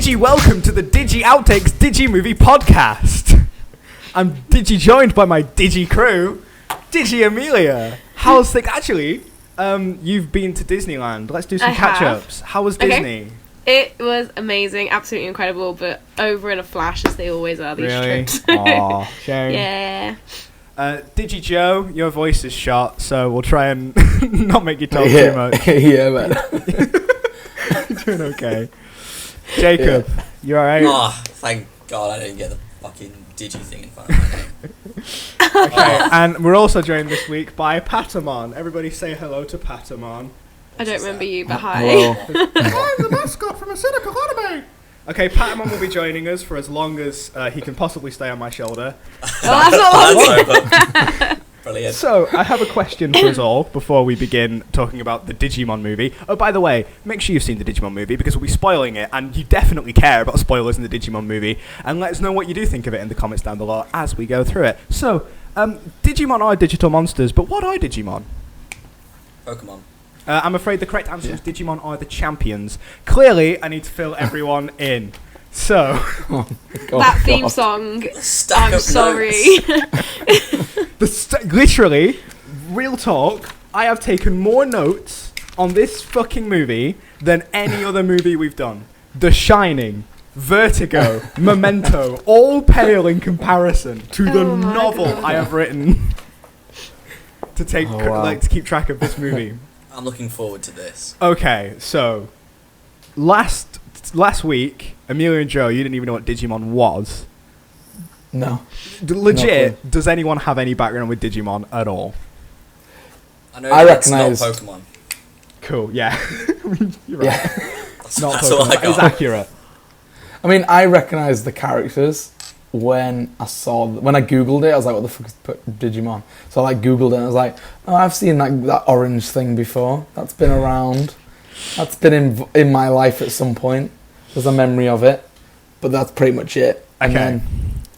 Welcome to the Outtakes Movie Podcast. I'm joined by my crew, Amelia. How's things? Actually, you've been to Disneyland. Let's do some catch-ups. How was Disney? It was amazing, absolutely incredible, but over in a flash, as they always are, these trips. Aw, shame. Yeah. Joe, your voice is shot, so we'll try and not make you talk too much. Yeah, man. You're doing okay. Jacob, you alright? Oh, thank God I didn't get the fucking Digi thing in front of my name. Okay, and we're also joined this week by Patamon. Everybody say hello to Patamon. I don't remember you, but hi. I'm the mascot from a cynical anime. Okay, Patamon will be joining us for as long as he can possibly stay on my shoulder. That's not long. Brilliant. So, I have a question for us all before we begin talking about the Digimon movie. Oh, by the way, make sure you've seen the Digimon movie because we'll be spoiling it, and you definitely care about spoilers in the Digimon movie. And let us know what you do think of it in the comments down below as we go through it. So, Digimon are digital monsters, but what are Digimon? Pokemon. I'm afraid the correct answer is Digimon are the champions. Clearly, I need to fill everyone in. So, That theme song. I'm sorry. Literally, real talk, I have taken more notes on this fucking movie than any other movie we've done. The Shining, Vertigo, Memento, all pale in comparison to the novel God. I have written to to keep track of this movie. I'm looking forward to this. Okay, so last week, Amelia and Joe, you didn't even know what Digimon was. No. Legit, does anyone have any background with Digimon at all? I know it's not recognise Pokemon. Cool, yeah. You're right. Yeah. That's Not all I Pokemon. It's got. accurate. I mean, I recognised the characters when I Googled it. I was like, what the fuck is Digimon? So I Googled it and I was like, oh, I've seen that orange thing before. That's been around. That's been in my life at some point. There's a memory of it. But that's pretty much it. And Okay. then,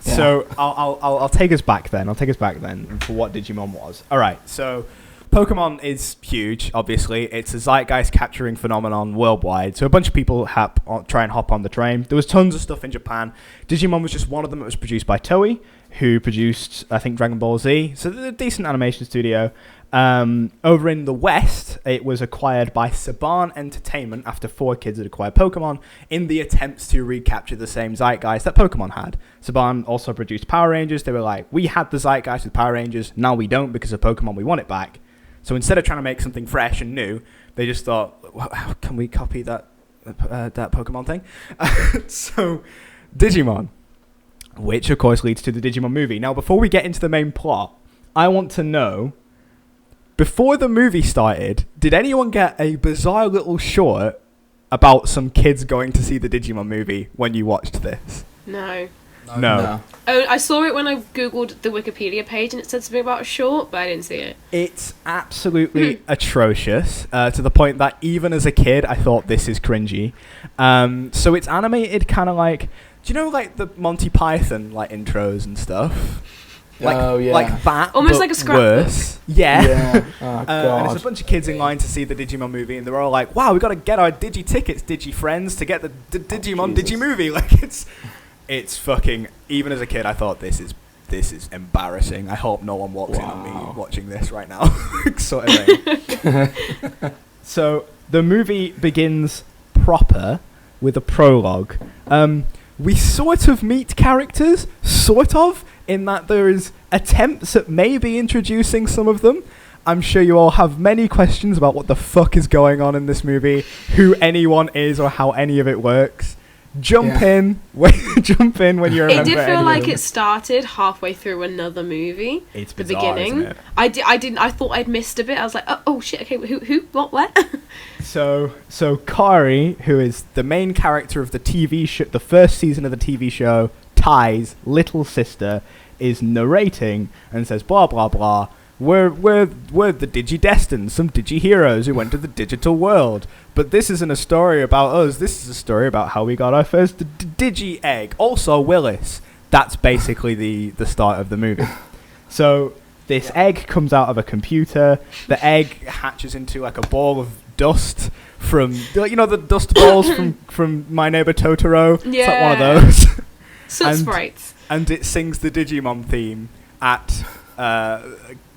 yeah. So I'll take us back then. I'll take us back then for what Digimon was. All right. So Pokemon is huge. Obviously, it's a zeitgeist capturing phenomenon worldwide. So a bunch of people try and hop on the train. There was tons of stuff in Japan. Digimon was just one of them. It was produced by Toei, who produced I think Dragon Ball Z. So they're a decent animation studio. Over in the West, it was acquired by Saban Entertainment after 4Kids had acquired Pokemon in the attempts to recapture the same zeitgeist that Pokemon had. Saban also produced Power Rangers. They were like, we had the zeitgeist with Power Rangers, now we don't because of Pokemon, we want it back. So instead of trying to make something fresh and new, they just thought, how can we copy that Pokemon thing? So, Digimon, which of course leads to the Digimon movie. Now, before we get into the main plot, I want to know, before the movie started, did anyone get a bizarre little short about some kids going to see the Digimon movie when you watched this? No. No. Oh, I saw it when I Googled the Wikipedia page and it said something about a short, but I didn't see it. It's absolutely atrocious, to the point that even as a kid, I thought this is cringy. So it's animated kind of like, do you know like the Monty Python like intros and stuff? Like, like that, almost but like a scrapbook. worse. Yeah. Oh, God. And there's a bunch of kids in line to see the Digimon movie, and they're all like, "Wow, we got to get our Digi tickets, Digi friends, to get the Digimon Digi movie." Like it's fucking. Even as a kid, I thought this is embarrassing. I hope no one walks in on me watching this right now, sort of thing. So the movie begins proper with a prologue. We sort of meet characters, in that there is attempts at maybe introducing some of them. I'm sure you all have many questions about what the fuck is going on in this movie, who anyone is, or how any of it works. Jump in when you remember. It did feel like it it started halfway through another movie. It's the bizarre, beginning. isn't it? I didn't. I thought I'd missed a bit. I was like, oh shit. Okay, who, what, where? So Kari, who is the main character of the TV show, the first season of the TV show, Tai's little sister, is narrating and says blah blah blah. We're the Digidestined, some Digi-heroes who went to the digital world. But this isn't a story about us. This is a story about how we got our first Digi-egg. Also Willis. That's basically the start of the movie. So this egg comes out of a computer. The egg hatches into like a ball of dust from, you know, the dust balls from My Neighbor Totoro. Yeah. It's like one of those. Soot sprites. And it sings the Digimon theme at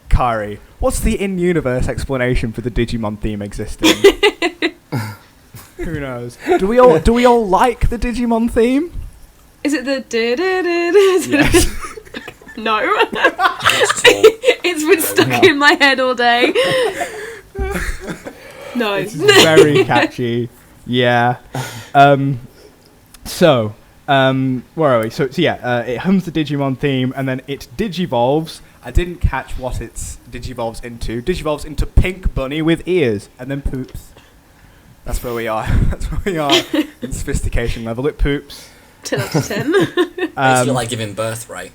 Kari. What's the in-universe explanation for the Digimon theme existing? Who knows? Do we all like the Digimon theme? Is it the Yes. No. It's been stuck in my head all day. No. It's very catchy. Yeah. So, where are we? So yeah, it hums the Digimon theme, and then it digivolves. I didn't catch what it digivolves into. Digivolves into Pink Bunny with ears, and then poops. That's where we are. That's where we are in sophistication level. It poops. 10 out of 10. It's feel like giving birth, right?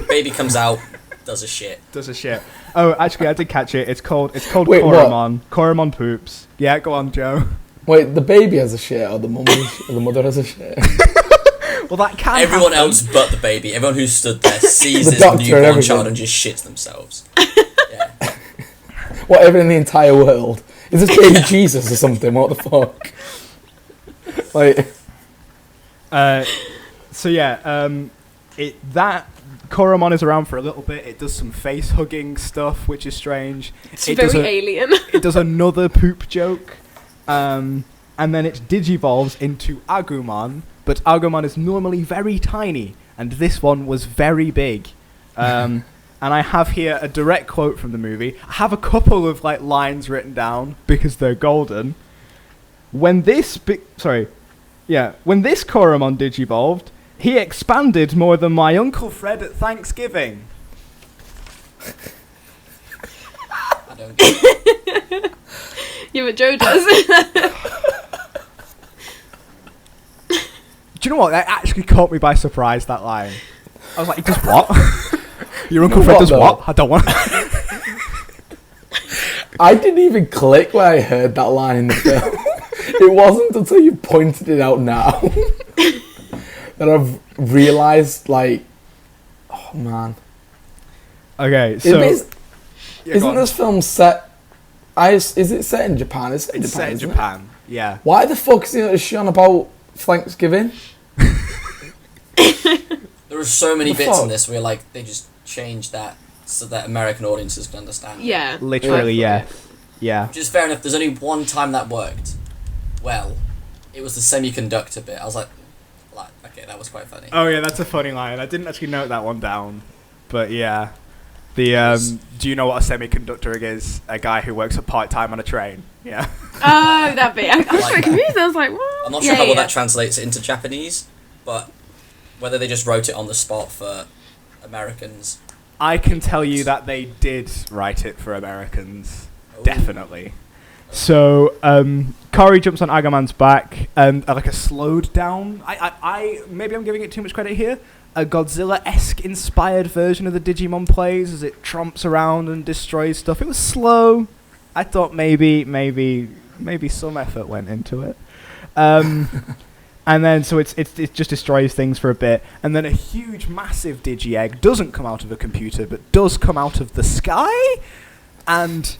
Baby comes out, does a shit. Does a shit. Oh, actually, I did catch it. It's called Wait, Koromon. Koromon poops. Yeah, go on, Joe. Wait, the baby has a shit, or the mother has a shit? Well, that can Everyone happen. else but the baby. Everyone who stood there sees The this doctor and newborn everything. child and just shits themselves. Yeah. Whatever in the entire world. Is this baby Jesus or something? What the fuck? Like, So yeah, that Koromon is around for a little bit. It does some face hugging stuff, which is strange. It's It very does alien. It does another poop joke, and then it digivolves into Agumon. But Agumon is normally very tiny, and this one was very big. And I have here a direct quote from the movie. I have a couple of lines written down because they're golden. When this Koromon digivolved, he expanded more than my Uncle Fred at Thanksgiving. I don't get it. Yeah, but Joe does. Do you know what? That actually caught me by surprise, that line. I was like, he does what? Your Uncle Fred What, does though? what? I don't want. I didn't even click when I heard that line in the film. It wasn't until you pointed it out now that I've realised, oh man. Okay, so Isn't this film set? Is it set in Japan? It's set in It's Japan. set in isn't it? Japan. Yeah. Why the fuck is she on about Thanksgiving? There are so many The bits fuck? in this where they just changed that so that American audiences can understand. Yeah. Literally, yeah. Yeah. Which is fair enough. There's only one time that worked. Well, it was the semiconductor bit. I was like, okay, that was quite funny. Oh yeah, that's a funny line. I didn't actually note that one down, but yeah. The do you know what a semiconductor is? A guy who works part time on a train. Yeah. Oh, that bit. I was Like very that. confused. I was like, what? I'm not sure how well that translates into Japanese, but whether they just wrote it on the spot for Americans. I can tell you that they did write it for Americans. Ooh. Definitely. So, Kari jumps on Agamon's back, and a slowed down. I maybe I'm giving it too much credit here. A Godzilla-esque inspired version of the Digimon plays as it tromps around and destroys stuff. It was slow. I thought maybe some effort went into it. And then so it just destroys things for a bit, and then a huge, massive Digi-egg doesn't come out of a computer, but does come out of the sky, and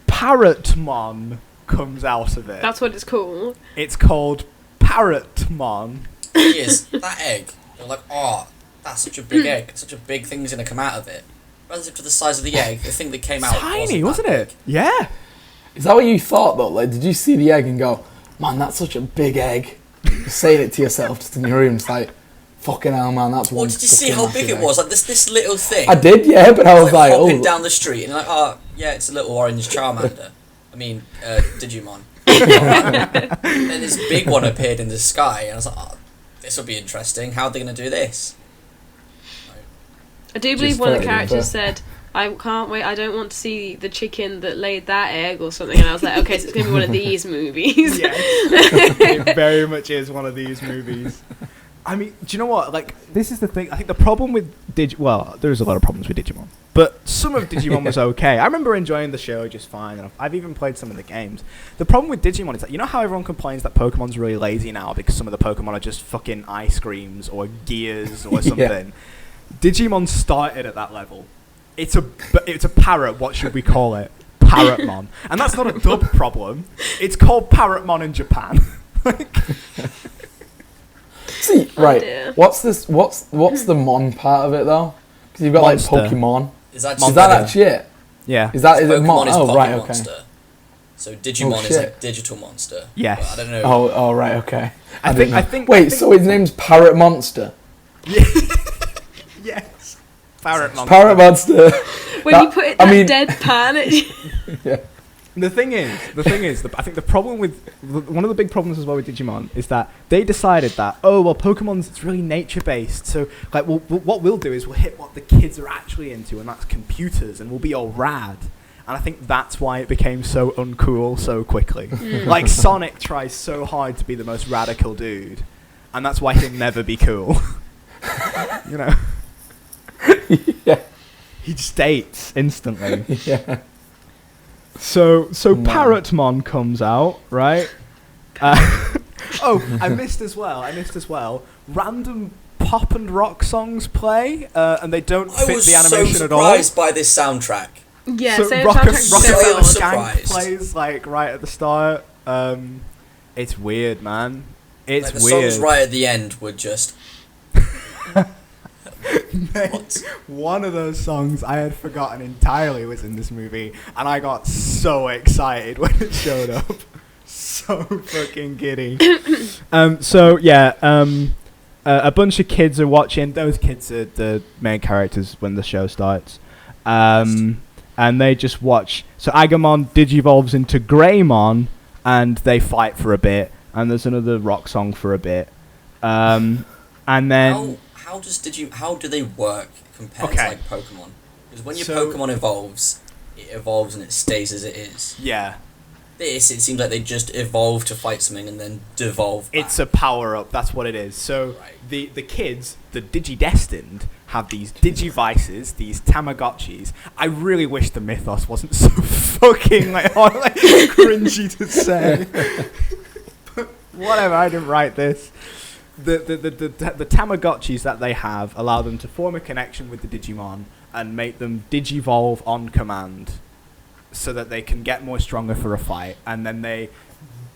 Parrotmon comes out of it. That's what it's called. It's called Parrotmon. It is. That egg. They're like, oh, that's such a big egg. Such a big thing's going to come out of it. Relative to the size of the egg, the thing that came out Tiny, wasn't wasn't it? big. Yeah. Is that what you thought though? Like, did you see the egg and go, man, that's such a big egg? Just saying it to yourself just in your room, it's like, fucking hell, man, that's one. Or did you see fucking how massive big it egg. was? Like this little thing. I did, yeah, but I was like, hopping oh, down the street and you're like, oh, yeah, it's a little orange Charmander. I mean, Digimon. And then this big one appeared in the sky, and I was like, oh, this will be interesting. How are they going to do this? I do believe Just one of the thought it'd be characters said, I can't wait, I don't want to see the chicken that laid that egg or something. And I was like, okay, so it's going to be one of these movies. Yes. It very much is one of these movies. I mean, do you know what? This is the thing. I think the problem with well, there's a lot of problems with Digimon, but some of Digimon was okay. I remember enjoying the show just fine, and I've even played some of the games. The problem with Digimon is that, you know how everyone complains that Pokemon's really lazy now because some of the Pokemon are just fucking ice creams or gears or something? Yeah. Digimon started at that level. It's a parrot. What should we call it? Parrotmon, and that's not a dub problem. It's called Parrotmon in Japan. See, right? dear. What's this? What's the Mon part of it though? Because you've got Monster. like Pokemon. Is that Is that actually it? Yeah. Is it Pokemon Mon? is Oh, Pocket right. Okay. Monster. So Digimon is shit. like digital monster. Yes. But I don't know. Oh, right. Okay. I didn't think. know. Wait, I think- so his name's Parrot Monster. Yes. Parrotmon. Parrot Monster. When you put it that deadpan, Yeah. The thing is, I think the problem with one of the big problems as well with Digimon is that they decided that Pokemon's it's really nature based. So like, what we'll do is we'll hit what the kids are actually into, and that's computers, and we'll be all rad. And I think that's why it became so uncool so quickly. Like Sonic tries so hard to be the most radical dude, and that's why he'll never be cool. You know. Yeah. He just dates instantly. Yeah. So Man. Parrotmon comes out, right? I missed as well. Random pop and rock songs play, and they don't I fit was the so animation at all. surprised by this soundtrack. yeah, So so Rockefeller so soundtrack's Gang surprised. plays like right at the start. It's weird, man. It's Like, the weird. songs right at the end were just. Mate, one of those songs I had forgotten entirely was in this movie, and I got so excited when it showed up. So fucking giddy. A bunch of kids are watching. Those kids are the main characters when the show starts. And they just watch. So Agamon digivolves into Greymon, and they fight for a bit, and there's another rock song for a bit. And then... How do they work compared to like Pokemon? Because when your Pokemon evolves, it evolves and it stays as it is. Yeah. It seems like they just evolve to fight something and then devolve back. It's a power-up, that's what it is. So the kids, the Digidestined, have these Digivices, these Tamagotchis. I really wish the mythos wasn't so fucking cringy to say. But whatever, I didn't write this. The Tamagotchis that they have allow them to form a connection with the Digimon and make them digivolve on command so that they can get more stronger for a fight, and then they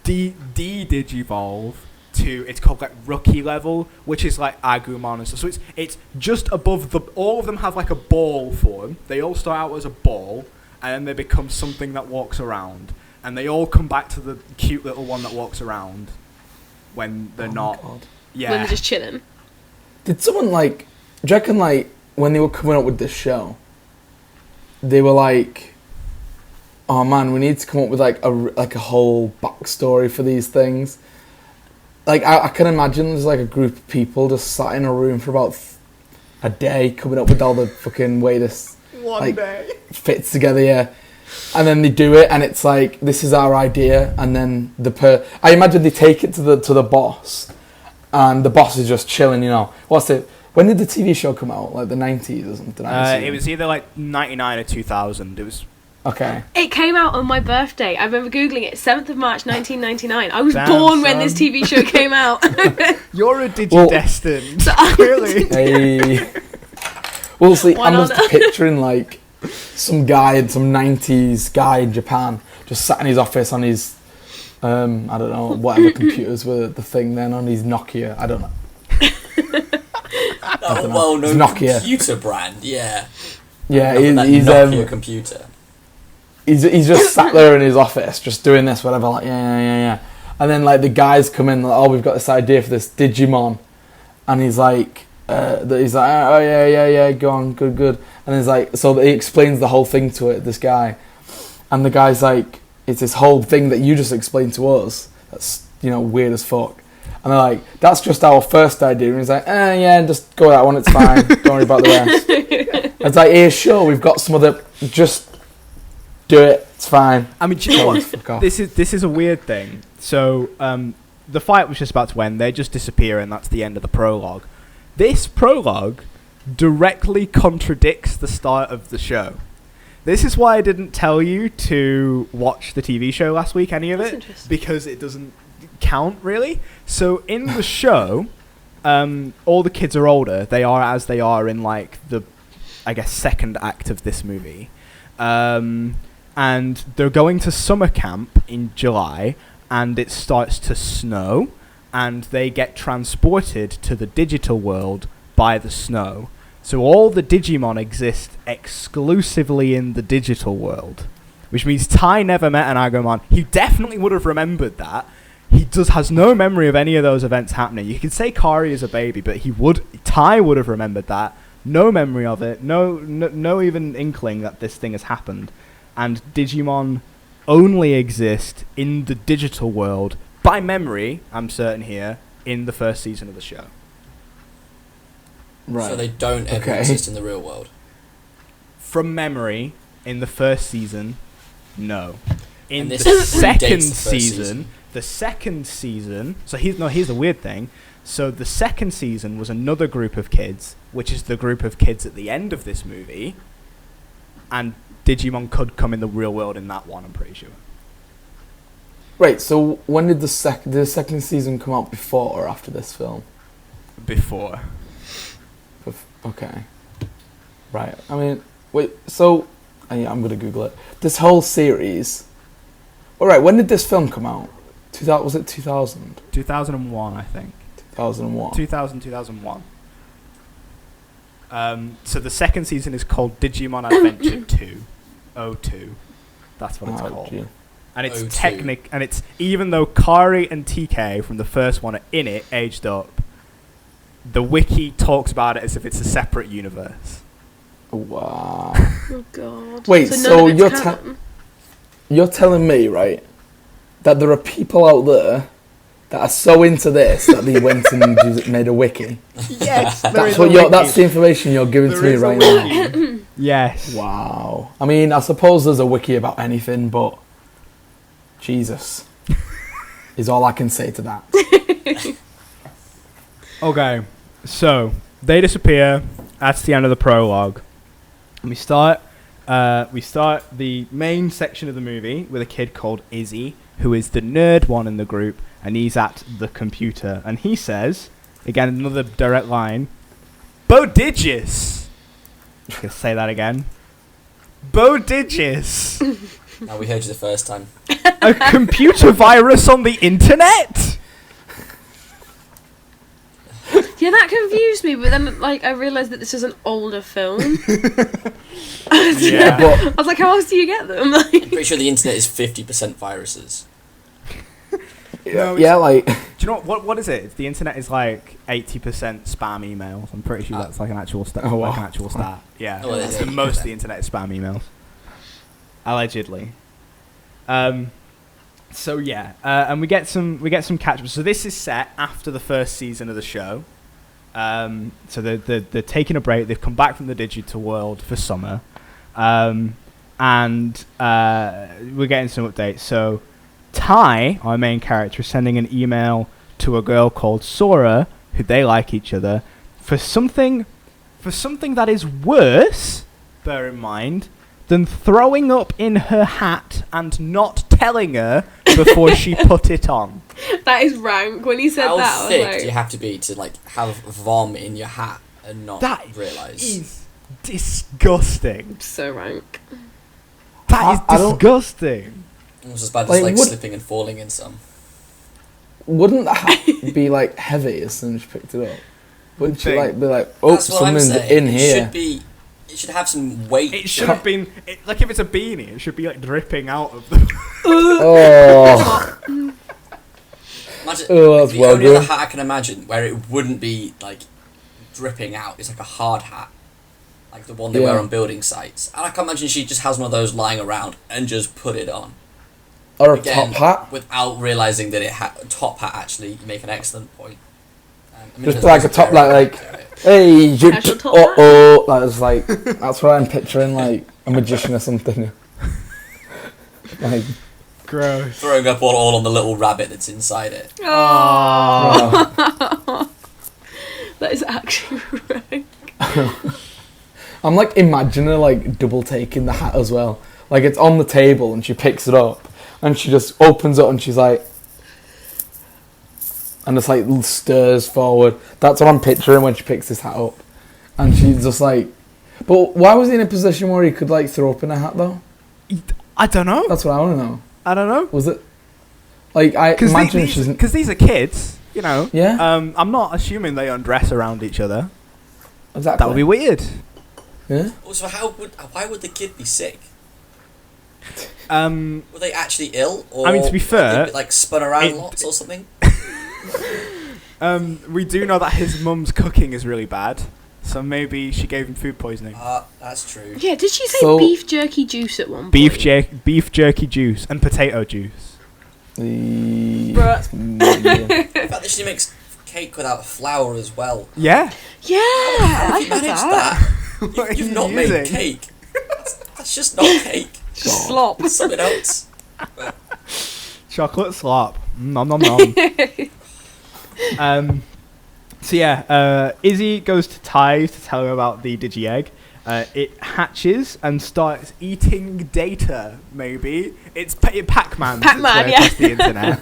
digivolve to, it's called like rookie level, which is like Agumon and stuff. So it's just above all of them have like a ball form. They all start out as a ball, and then they become something that walks around, and they all come back to the cute little one that walks around when they're not. God. Yeah. when they're just chilling. Did someone do you reckon when they were coming up with this show, they were like, oh man, we need to come up with a whole backstory for these things. Like I can imagine there's like a group of people just sat in a room for about a day coming up with all the fucking way this One day. fits together, yeah. And then they do it, and it's like, this is our idea, and then I imagine they take it to the boss, and the boss is just chilling, you know. When did the TV show come out? Like the 90s or something? It was either like 99 or 2000. It was... Okay. It came out on my birthday. I remember Googling it, 7th of March 1999. I was Damn, born when son. this TV show came out. You're a Digidestined. Clearly. Hey. Well, see, One I'm just on- picturing some 90s guy in Japan just sat in his office on his, I don't know, whatever computers were the thing then, on his Nokia. I don't know. Oh, well, no Nokia. computer brand, yeah. Yeah, That he's Nokia computer. he's just sat there in his office just doing this, whatever, like, yeah. And then, the guys come in, like, oh, we've got this idea for this Digimon. And he's like, oh, yeah, go on, good. And he's like, so he explains the whole thing to it, this guy. And the guy's like, it's this whole thing that you just explained to us. That's, weird as fuck. And they're like, that's just our first idea. And he's like, yeah, just go with that one, it's fine. Don't worry about the rest. It's like, yeah, sure, we've got some other, just do it, it's fine. I mean, do you know what? Fuck off. This is a weird thing. So, the fight was just about to end. They just disappear, and that's the end of the prologue. This prologue directly contradicts the start of the show. This is why I didn't tell you to watch the TV show last week, any of That's it, interesting. because it doesn't count, really. So, in the show, all the kids are older. They are as they are in, the, I guess, second act of this movie. And and they're going to summer camp in July, and it starts to snow, and they get transported to the digital world by the snow. So all the Digimon exist exclusively in the digital world, which means Tai never met an Agumon. He definitely would have remembered that. He has no memory of any of those events happening. You could say Kari is a baby, but Tai would have remembered that. No memory of it. No even inkling that this thing has happened. And Digimon only exist in the digital world, by memory, I'm certain here, in the first season of the show. Right. So they don't ever exist in the real world. From memory, in the first season, no. In the second season. So here's the weird thing. So the second season was another group of kids, which is the group of kids at the end of this movie, and Digimon could come in the real world in that one, I'm pretty sure. Right, so when did the second season come out, before or after this film? Before. Okay. Right, I mean, wait, so... yeah, I'm going to Google it. This whole series... Alright, when did this film come out? Was it 2000? 2001, I think. 2001. 2001. So the second season is called Digimon Adventure 2. 02. That's what it's called. Gee. And it's and it's, even though Kari and TK from the first one are in it, aged up, the wiki talks about it as if it's a separate universe. Wow. Oh god. Wait, so you're telling me, right, that there are people out there that are so into this that they went and made a wiki? Yes, that's the information you're giving to me right now. Yes. Wow. I mean, I suppose there's a wiki about anything, but Jesus is all I can say to that. Okay, so they disappear. That's the end of the prologue. And we start the main section of the movie with a kid called Izzy, who is the nerd one in the group, and he's at the computer. And he says, again, another direct line, Bodigious. I'm going to say that again. Bodigious. Now, we heard you the first time. A computer virus on the internet? Yeah, that confused me, but then I realised that this is an older film. Yeah. I was like, how else do you get them? I'm pretty sure the internet is 50% viruses. Yeah, like... Do you know what is it? The internet is like 80% spam emails. I'm pretty sure that's like an actual stat. Oh, wow. Like an actual stat. Yeah. Oh, That's most of the internet is spam emails. Allegedly. So yeah, and we get some catch-ups. So this is set after the first season of the show. So they're taking a break. They've come back from the digital world for summer, and we're getting some updates. So Tai, our main character, is sending an email to a girl called Sora, who they like each other, for something that is worse, bear in mind, than throwing up in her hat and not telling her before she put it on. That is rank. When he said How that, I was thick like... do you have to be to like have vomit in your hat and not realise? That is disgusting. So rank. That is disgusting. Almost as bad as like slipping and falling in some. Wouldn't the hat be like heavy as soon as you picked it up? Wouldn't you like be like, oh, That's what I'm something's saying. in here? It should have some weight. It should have been like, if it's a beanie, it should be like dripping out of the. Oh. Imagine, That's the well only good. other hat I can imagine where it wouldn't be like dripping out is like a hard hat, like the one they wear on building sites. And I can't imagine she just has one of those lying around and just put it on. Or a Again, top hat. without realising that top hat actually, you make an excellent point. I mean, Just like a top, like hey, that's like, that's what I'm picturing, like a magician or something. Like, gross. Throwing up all on the little rabbit that's inside it. Oh. That is actually right. I'm like imagining her like double taking the hat as well. Like it's on the table and she picks it up and she just opens it and she's like, and it's like stirs forward. That's what I'm picturing when she picks this hat up. And she's just like... But why was he in a position where he could like throw up in a hat though? I don't know. That's what I want to know. I don't know. Was it like I imagine she's because these are kids, you know. Yeah. I'm not assuming they undress around each other. Exactly. That would be weird. Yeah. Also, why would the kid be sick? Were they actually ill? Or I mean, to be fair, like spun around lots or something. We do know that his mum's cooking is really bad, so maybe she gave him food poisoning. That's true. Yeah, did she say beef jerky juice at one point? Beef jerky juice and potato juice. Bruh. In fact, that she makes cake without flour as well. Yeah. Yeah, How I have you heard managed that. that? You've not made cake. That's just not cake. Slop. It's something else. Chocolate slop. Nom nom nom. So yeah, Izzy goes to Ty's to tell her about the Digi-Egg. It hatches and starts eating data, maybe. It's Pac-Man. Pac-Man, yeah. The internet.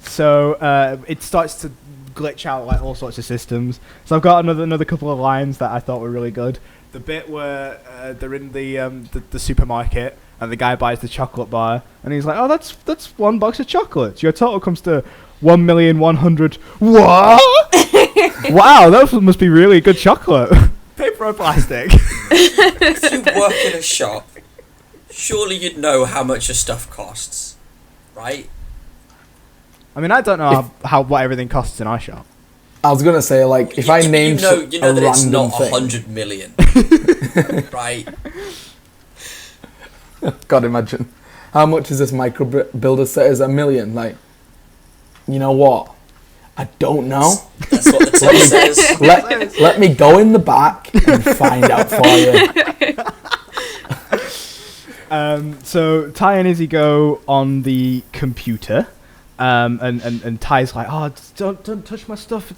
So it starts to glitch out like all sorts of systems. So I've got another couple of lines that I thought were really good. The bit where they're in the supermarket and the guy buys the chocolate bar and he's like, "Oh, that's one box of chocolates. Your total comes to 1,100,000." What? Wow, that must be really good chocolate. Paper or plastic? If you work in a shop, surely you'd know how much your stuff costs, right? I mean, I don't know what everything costs in our shop. I was gonna say, like, if I named you know a that it's random not thing, 100 million, right? God, imagine how much is this micro builder set? Is 1 million? Like, you know what? I don't know. That's what the tip says. Let me go in the back and find out for you. So Ty and Izzy go on the computer, and Ty's like, "Oh, don't touch my stuff.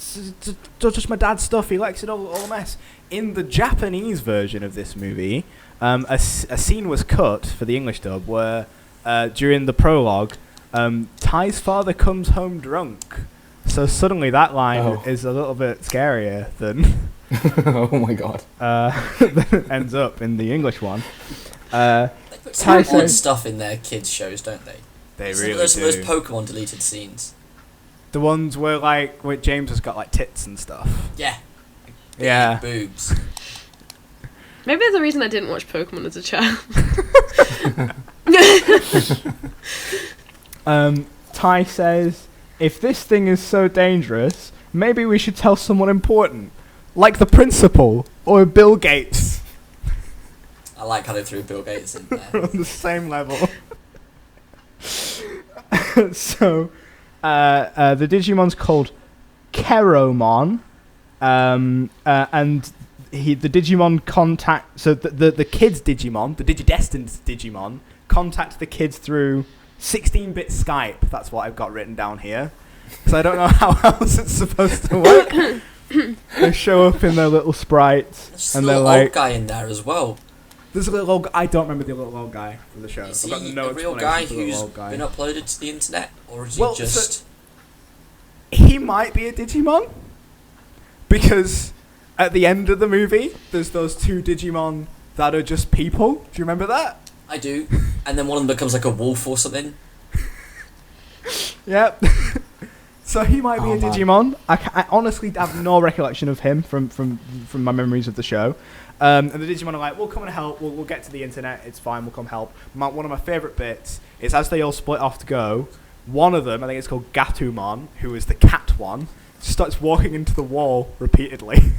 Don't touch my dad's stuff. He likes it all a mess." In the Japanese version of this movie, a scene was cut for the English dub where during the prologue, Ty's father comes home drunk. So suddenly that line is a little bit scarier than Oh my god. than it ends up in the English one. They put some odd stuff in their kids' shows, don't they? They Some really of those, do. those Pokemon deleted scenes. The ones where James has got like tits and stuff. Yeah. Yeah. Boobs. Maybe there's a reason I didn't watch Pokemon as a child. Ty says, "If this thing is so dangerous, maybe we should tell someone important, like the principal or Bill Gates." I like how they threw Bill Gates in there. On the same level. So, the Digimon's called Keromon, and the Digimon contact. So the kids Digimon, the Digidestined Digimon, contact the kids through 16-bit Skype. That's what I've got written down here. Because I don't know how else it's supposed to work. They show up in their little sprites, There's and a they're little like, old guy in there as well. "There's a little old. I don't remember the little old guy from the show. Is I've got he no a real explanation guy for the little who's old guy. been uploaded to the internet? Or is Well, he just... He might be a Digimon, because at the end of the movie, there's those two Digimon that are just people. Do you remember that? I do. And then one of them becomes like a wolf or something. Yep. So he might be a Digimon. I honestly have no recollection of him from my memories of the show. And the Digimon are like, "We'll come and help. We'll get to the internet. It's fine. We'll come help." One of my favourite bits is as they all split off to go, one of them, I think it's called Gatumon, who is the cat one, starts walking into the wall repeatedly.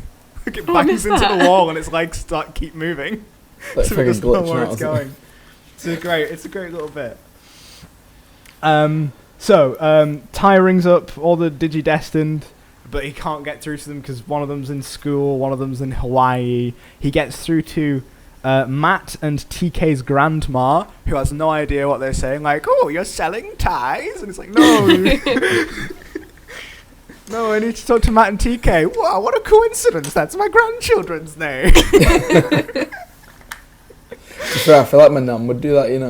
Like it bangs into the wall and it's like keep moving. That's So we just know glitching where out, it's isn't it? going. It's a great little bit. So Ty rings up all the Digidestined, but he can't get through to them because one of them's in school, one of them's in Hawaii. He gets through to Matt and TK's grandma, who has no idea what they're saying. Like, "Oh, you're selling ties?" And it's like, "No." "No, I need to talk to Matt and TK." "Wow, what a coincidence. That's my grandchildren's name." I feel like my nan would do that, you know.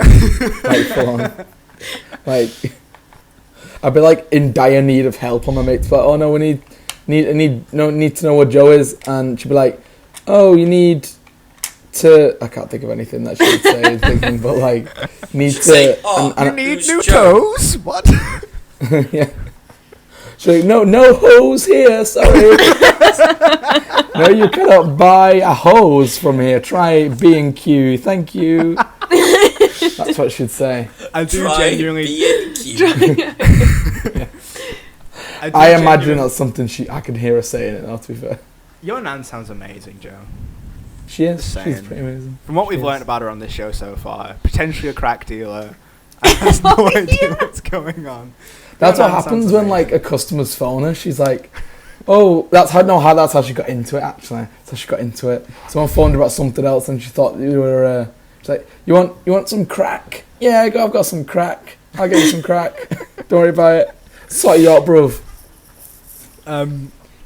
Like, full on. Like, I'd be like in dire need of help on my mates, but "Oh no, we need to know what Joe is," and she'd be like, "Oh, you need to. I can't think of anything that she would say. Thinking, but like, need to. Say, "Oh, You need who's new Joe?" toes? What? Yeah. So no hose here. Sorry. No, you cannot buy a hose from here. Try B&Q. Thank you. That's what she'd say. I do Try genuinely. B&Q. I imagine that's something I could hear her saying it now, to be fair. Your nan sounds amazing, Joe. She is. Just She's saying. pretty amazing. From what we've She learned is. about her on this show so far, potentially a crack dealer. I have no idea what's going on. That's Your what nan happens sounds when amazing. like a customer's phone her. She's like, "Oh, that's how she got into it. Actually, that's how she got into it. Someone phoned her about something else, and she thought you were. She's like, you want some crack? Yeah, I've got some crack. I'll get you some crack. Don't worry about it. Sort you out, bruv."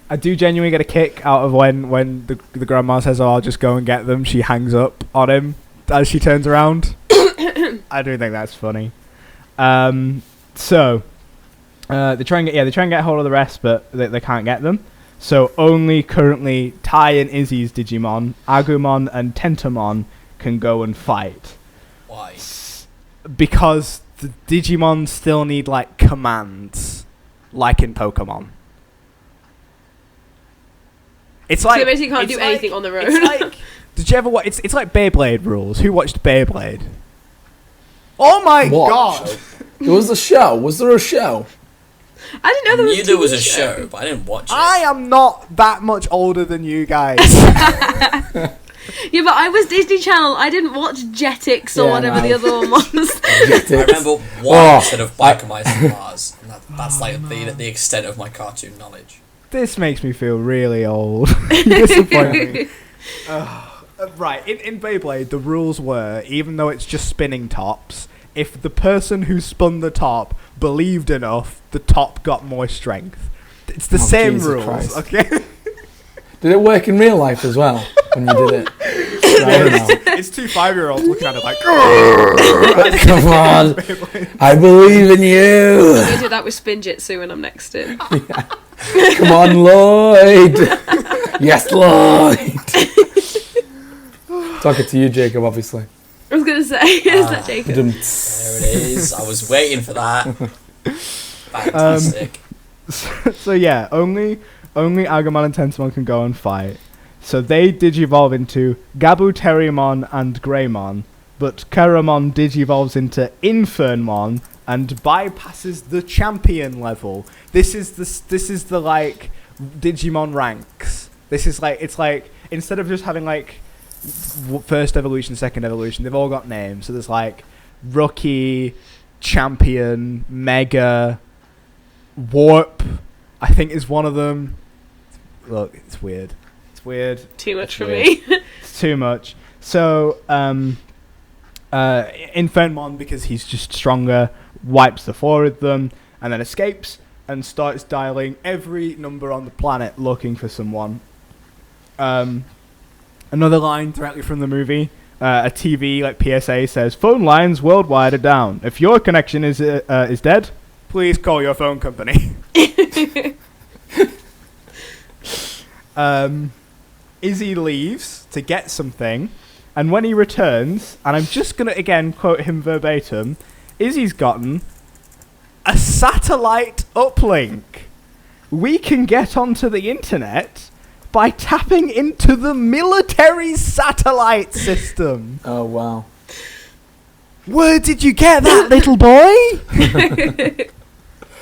I do genuinely get a kick out of when the grandma says, "Oh, I'll just go and get them." She hangs up on him as she turns around. I do think that's funny. So they try and get hold of the rest, but they can't get them. So only currently Tai and Izzy's Digimon, Agumon and Tentamon, can go and fight. Why? Because the Digimon still need like commands, like in Pokemon. It's like they basically can't it's do like- anything on their own. It's like, did you ever watch? It's like Beyblade rules. Who watched Beyblade? Oh my What? god! There was a show. Was there a show? I didn't know I there was knew a there TV was a show, but I didn't watch it. I am not that much older than you guys. Yeah, but I was Disney Channel. I didn't watch Jetix or Yeah, whatever no. the other one was. I remember one Oh, episode of Biker Mice and Mars, and that's like the extent of my cartoon knowledge. This makes me feel really old. You disappoint me. Right, in Beyblade, the rules were, even though it's just spinning tops, if the person who spun the top believed enough, the top got more strength. It's the Oh, same Jesus rules, Christ. okay? Did it work in real life as well when you did it? I don't know. It's two 5-year-olds looking at it like, Come on, I believe in you. I'm gonna do that with Spinjitzu when I'm next in. Come on, Lloyd. Yes, Lloyd. Talking to you, Jacob, obviously. I was gonna say, is that Jacob? There it is. I was waiting for that. Fantastic. So yeah, only Agumon and Tentamon can go and fight. So they digivolve into Gabuterimon and Greymon, but Keramon digivolves into Infernmon and bypasses the champion level. This is the like Digimon ranks. This is like, it's like, instead of just having like first evolution, second evolution, they've all got names. So there's like Rookie, Champion, Mega, Warp, I think is one of them. Look, it's weird. It's weird. Too much It's for weird. me. It's too much. So, Infernmon, because he's just stronger, wipes the four of them, and then escapes and starts dialing every number on the planet looking for someone. Another line directly from the movie, a TV like PSA says, "Phone lines worldwide are down. If your connection is dead, please call your phone company." Izzy leaves to get something, and when he returns, and I'm just going to again quote him verbatim, Izzy's gotten a satellite uplink. We can get onto the internet by tapping into the military satellite system. Oh, wow. Where did you get that, little boy?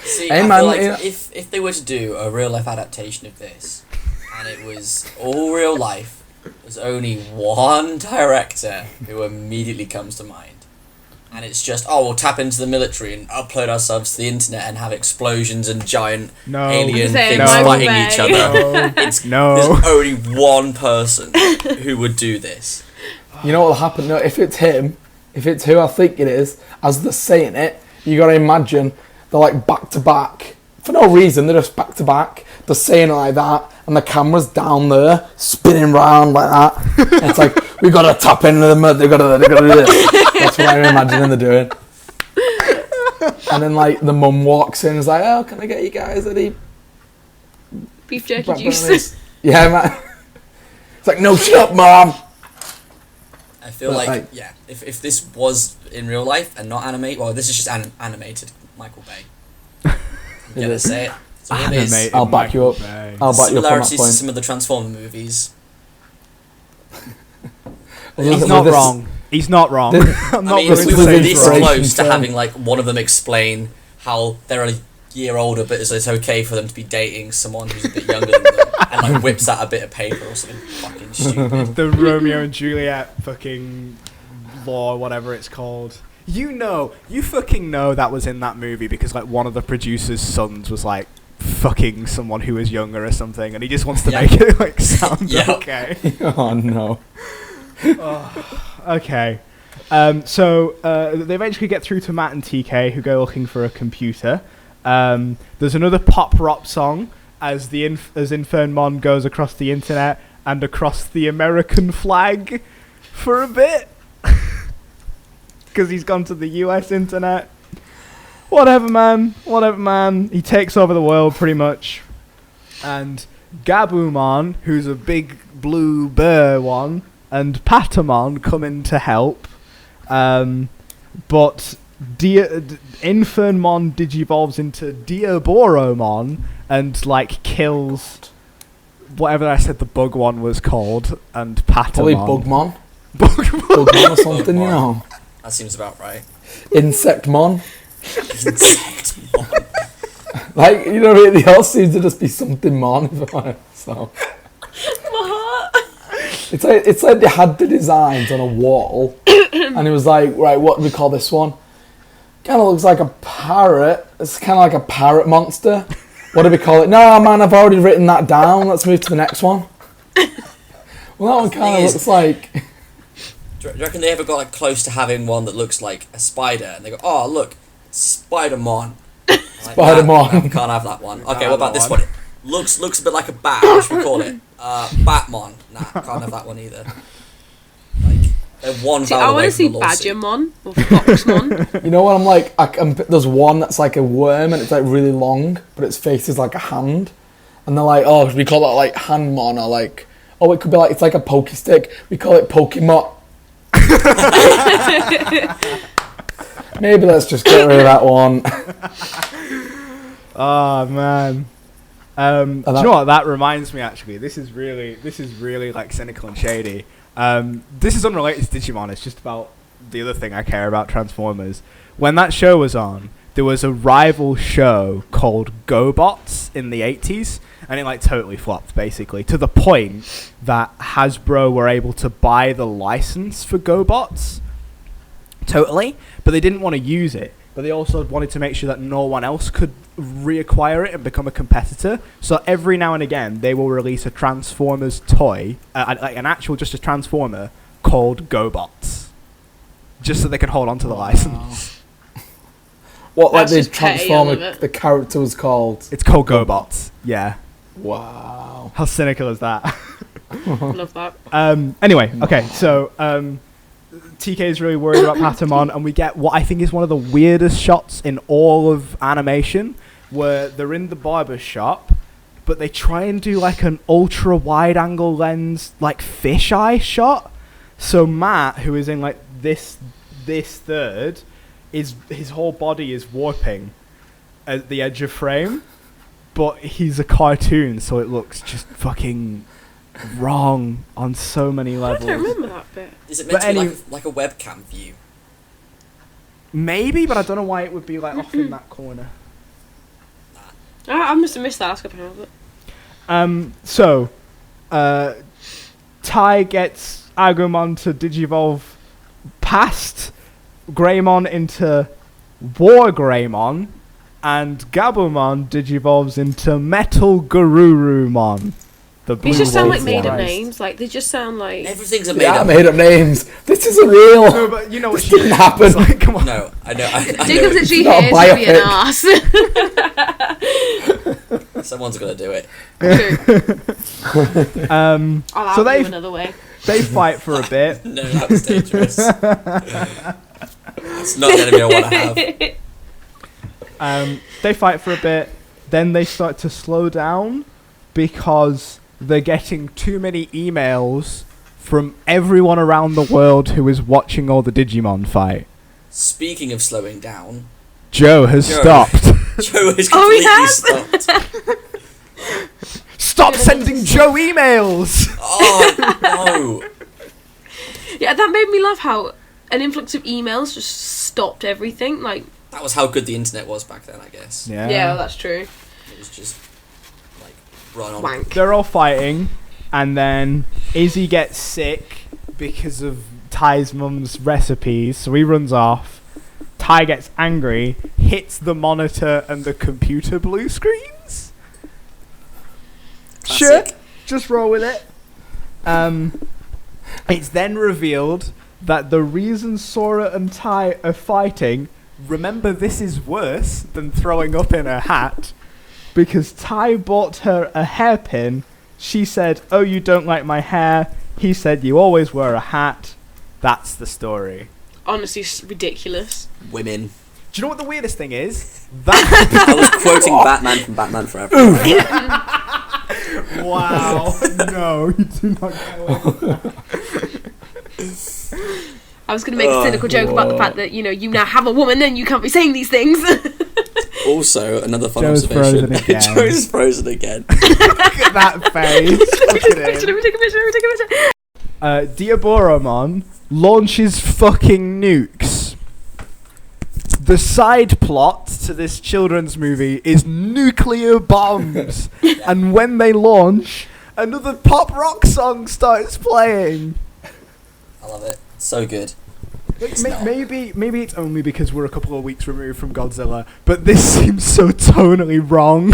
See, Hey, I man, feel like yeah. if they were to do a real life adaptation of this, and it was all real life, there's only one director who immediately comes to mind. And it's just, we'll tap into the military and upload ourselves to the internet and have explosions and giant No. alien Say things Michael fighting Bay. each other. No. There's only one person who would do this. You know what'll happen? No, if it's him, if it's who I think it is, as they're saying it, you gotta imagine they're like back to back. For no reason, they're just back to back. They're saying it like that, and the camera's down there, spinning round like that. And it's like, we gotta tap into the mud, they gotta do this. That's what I'm imagining they're doing. And then like the mum walks in and is like, "Oh, can I get you guys any Beef jerky black juice. bananas?" Yeah, man. It's like, "No, shut up, mom." I feel But, like, yeah, if this was in real life and not animated, well, this is just animated Michael Bay. I'm It gonna is. say it. So it is. Animated I'll back you Michael up. Bay. I'll back you up on that Similarities to point. some of the Transformer movies. He's With not this- wrong. He's not wrong. I'm I not mean, going if to we were say this he's wrong. close to film. having like one of them explain how they're a year older, but it's okay for them to be dating someone who's a bit younger than them, and like whips out a bit of paper or something fucking stupid. The Romeo and Juliet fucking law, whatever it's called. You fucking know that was in that movie because like one of the producer's sons was like fucking someone who was younger or something, and he just wants to Yeah. make it like sound Yeah. okay. Oh no. Okay. So they eventually get through to Matt and TK, who go looking for a computer. There's another pop rock song as as Infernmon goes across the internet and across the American flag for a bit. Because he's gone to the US internet. Whatever, man. He takes over the world, pretty much. And Gabumon, who's a big blue bear one, and Patamon come in to help. But Infernmon digivolves into Diaboromon and, like, kills whatever I said the bug one was called, and Probably Patamon. Bugmon. Bugmon. Bugmon or something, you know. That seems about right. Insectmon. Insectmon. Like, you know, really else seems to just be something mon. So What? it's like they had the designs on a wall, and it was like, right, what do we call this one? Kind of looks like a parrot. It's kind of like a parrot monster. What do we call it? No, man, I've already written that down. Let's move to the next one. Well, that one kind of looks like. Do you reckon they ever got like close to having one that looks like a spider, and they go, "Oh, look, Spider-Mon." Like, Spider-Mon. nah, we can't have that one. Okay, have what about that this one. one? Looks a bit like a bat. What should we call it? Batmon. Nah, can't have that one either. Like, they're one See, vowel I away want to from see the lawsuit. Badgermon or Foxmon. You know what I'm like? There's one that's like a worm and it's like really long, but its face is like a hand. And they're like, oh, should we call that like Handmon or like, oh, it could be like, it's like a pokey stick. We call it Pokemon. Maybe let's just get rid of that one. Oh man. Do you know what that reminds me? Actually, this is really like cynical and shady. This is unrelated to Digimon. It's just about the other thing I care about, Transformers. When that show was on, there was a rival show called GoBots in the 80s, and it like totally flopped basically to the point that Hasbro were able to buy the license for GoBots. Totally, but they didn't want to use it. But they also wanted to make sure that no one else could reacquire it and become a competitor. So every now and again, they will release a Transformers toy, like an actual just a Transformer called GoBots, just so they can hold on to the license. What, like That's the just petty, I love Transformer, it. the character was called? It's called GoBots. Yeah. Wow. How cynical is that? Love that. Anyway, okay, so TK is really worried about Patamon, and we get what I think is one of the weirdest shots in all of animation, where they're in the barber shop, but they try and do like an ultra wide angle lens, like fisheye shot. So Matt, who is in like this third, his whole body is warping at the edge of frame, but he's a cartoon, so it looks just fucking wrong on so many I levels. don't remember that bit. Is it meant But to be any- like a webcam view? Maybe, but I don't know why it would be like off in that corner. I must have missed that last couple of minutes. So, Tai gets Agumon to digivolve past Greymon into War Greymon, and Gabumon digivolves into Metal Garurumon. The blue These just sound like wolf made up one. names. Like, they just sound like... Everything's a made Yeah, up. made up names. This isn't real. No, but you know what This she didn't happen. It's like, come on. No, I know. I Jacob know. literally not a here to be an biopic. arse. Someone's gonna do it. True. I'll So out they- you another way. They fight for a bit. No, that was dangerous. It's not an enemy I want to have. They fight for a bit, then they start to slow down because they're getting too many emails from everyone around the world who is watching all the Digimon fight. Speaking of slowing down, Joe has stopped. Joe has Oh, he completely has? stopped. Stop sending Joe emails! Oh no! Yeah, that made me laugh how an influx of emails just stopped everything. Like, That was how good the internet was back then, I guess. yeah, well, that's true. It was just like run on. Wank. They're all fighting, and then Izzy gets sick because of Ty's mum's recipes, so he runs off. Ty gets angry, hits the monitor and the computer blue screens. Sure, Classic. just roll with it. It's then revealed that the reason Sora and Ty are fighting, remember this is worse than throwing up in her hat, because Ty bought her a hairpin. She said, "Oh, you don't like my hair." He said, "You always wear a hat." That's the story. Honestly, ridiculous. Women. Do you know what the weirdest thing is? That I was quoting Batman from Batman Forever. wow, no, you do not go. I was going to make a cynical joke about the fact that, you know, you now have a woman and you can't be saying these things. Also, another fun Joe's observation. frozen again. Joe's frozen again. Look at that face. Look at Let him. me take a picture. Diaboromon launches fucking nukes. The side plot to this children's movie is nuclear bombs. And when they launch, another pop rock song starts playing. I love it. So good. Maybe it's only because we're a couple of weeks removed from Godzilla, but this seems so tonally wrong.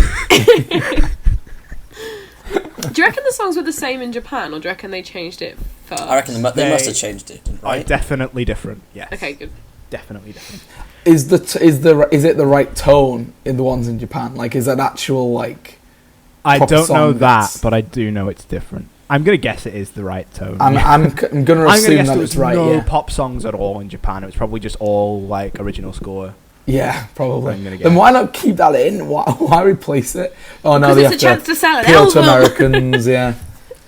Do you reckon the songs were the same in Japan, or do you reckon they changed it first? I reckon they must have changed it, right? Definitely different. Yes. Okay, good. Definitely different. Is it the right tone in the ones in Japan? Like, is that actual like? I proper don't know song that, that's- but I do know it's different. I'm gonna guess it is the right tone. I'm gonna I'm gonna assume guess that there it's was right. no Yeah. pop songs at all in Japan. It was probably just all like original score. Yeah, probably. I'm gonna Then guess. why not keep that in? Why replace it? Oh no, Because they it's have a chance to sell an appeal to album. Americans. Yeah,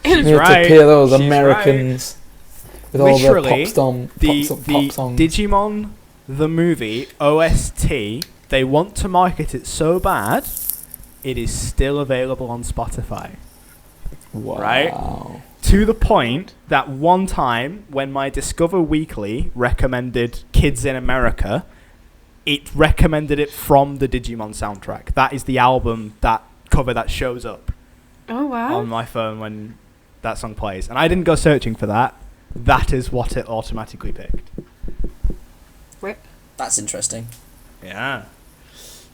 you have right. to appeal those She's Americans with all their Literally, pop songs. Digimon the movie OST, they want to market it so bad, it is still available on Spotify. Wow. Right? To the point that one time when my Discover Weekly recommended Kids in America, it recommended it from the Digimon soundtrack. That is the album, that cover that shows up Oh, wow. on my phone when that song plays. And I didn't go searching for that. That is what it automatically picked. Rip. That's interesting. Yeah.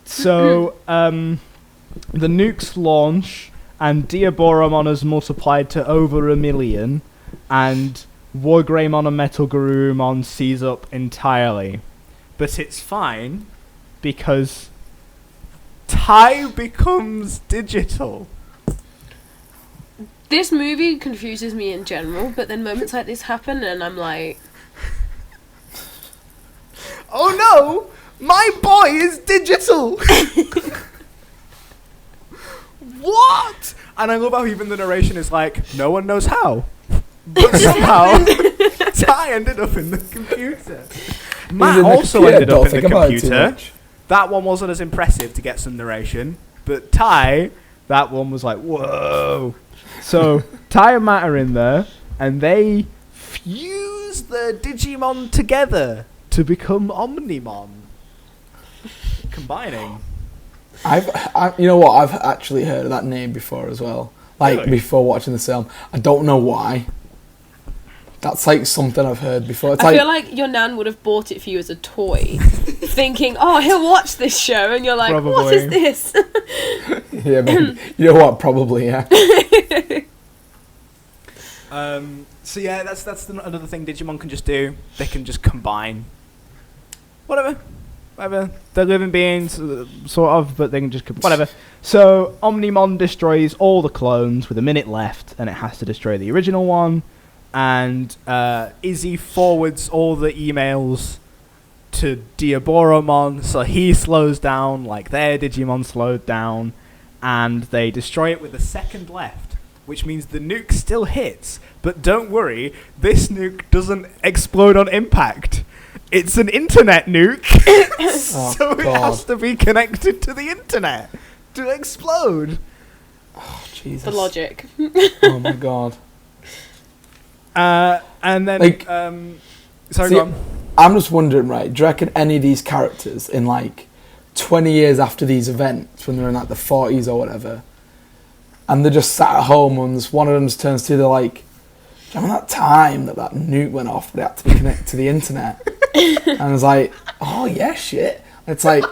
So, the nukes launch, and Diaboromon has multiplied to over 1 million, and Wargreymon and Metal Garurumon seize up entirely. But it's fine, because Tai becomes digital. This movie confuses me in general, but then moments like this happen and I'm like... Oh no! My boy is digital! What? And I love how even the narration is like, no one knows how. But somehow, Tai ended up in the computer. Matt also ended up in the computer. That one wasn't as impressive to get some narration. But Tai, that one was like, whoa. So, Tai and Matt are in there, and they fuse the Digimon together to become Omnimon. Combining. You know what? I've actually heard of that name before as well. Like Really? before watching the film, I don't know why. That's like something I've heard before. It's I like, feel like your nan would have bought it for you as a toy, thinking, oh, he'll watch this show, and you're like, what Probably. is this? yeah, maybe. You know what? Probably, yeah. So yeah, that's another thing Digimon can just do. They can just combine. Whatever. They're living beings, sort of, but they can just... Whatever. So, Omnimon destroys all the clones with a minute left, and it has to destroy the original one. And Izzy forwards all the emails to Diaboromon, so he slows down like their Digimon slowed down, and they destroy it with a second left. which means the nuke still hits. But don't worry, this nuke doesn't explode on impact. It's an internet nuke, so it has to be connected to the internet to explode. Oh, Jesus. The logic. Oh my god. And then, Like, sorry, see, go on. I'm just wondering, right, do you reckon any of these characters in like 20 years after these events, when they're in like the 40s or whatever, and they're just sat at home and one of them just turns to, they're like, do you remember that time that nuke went off but it had to be connected to the internet? And I was like, oh yeah, shit. And it's like,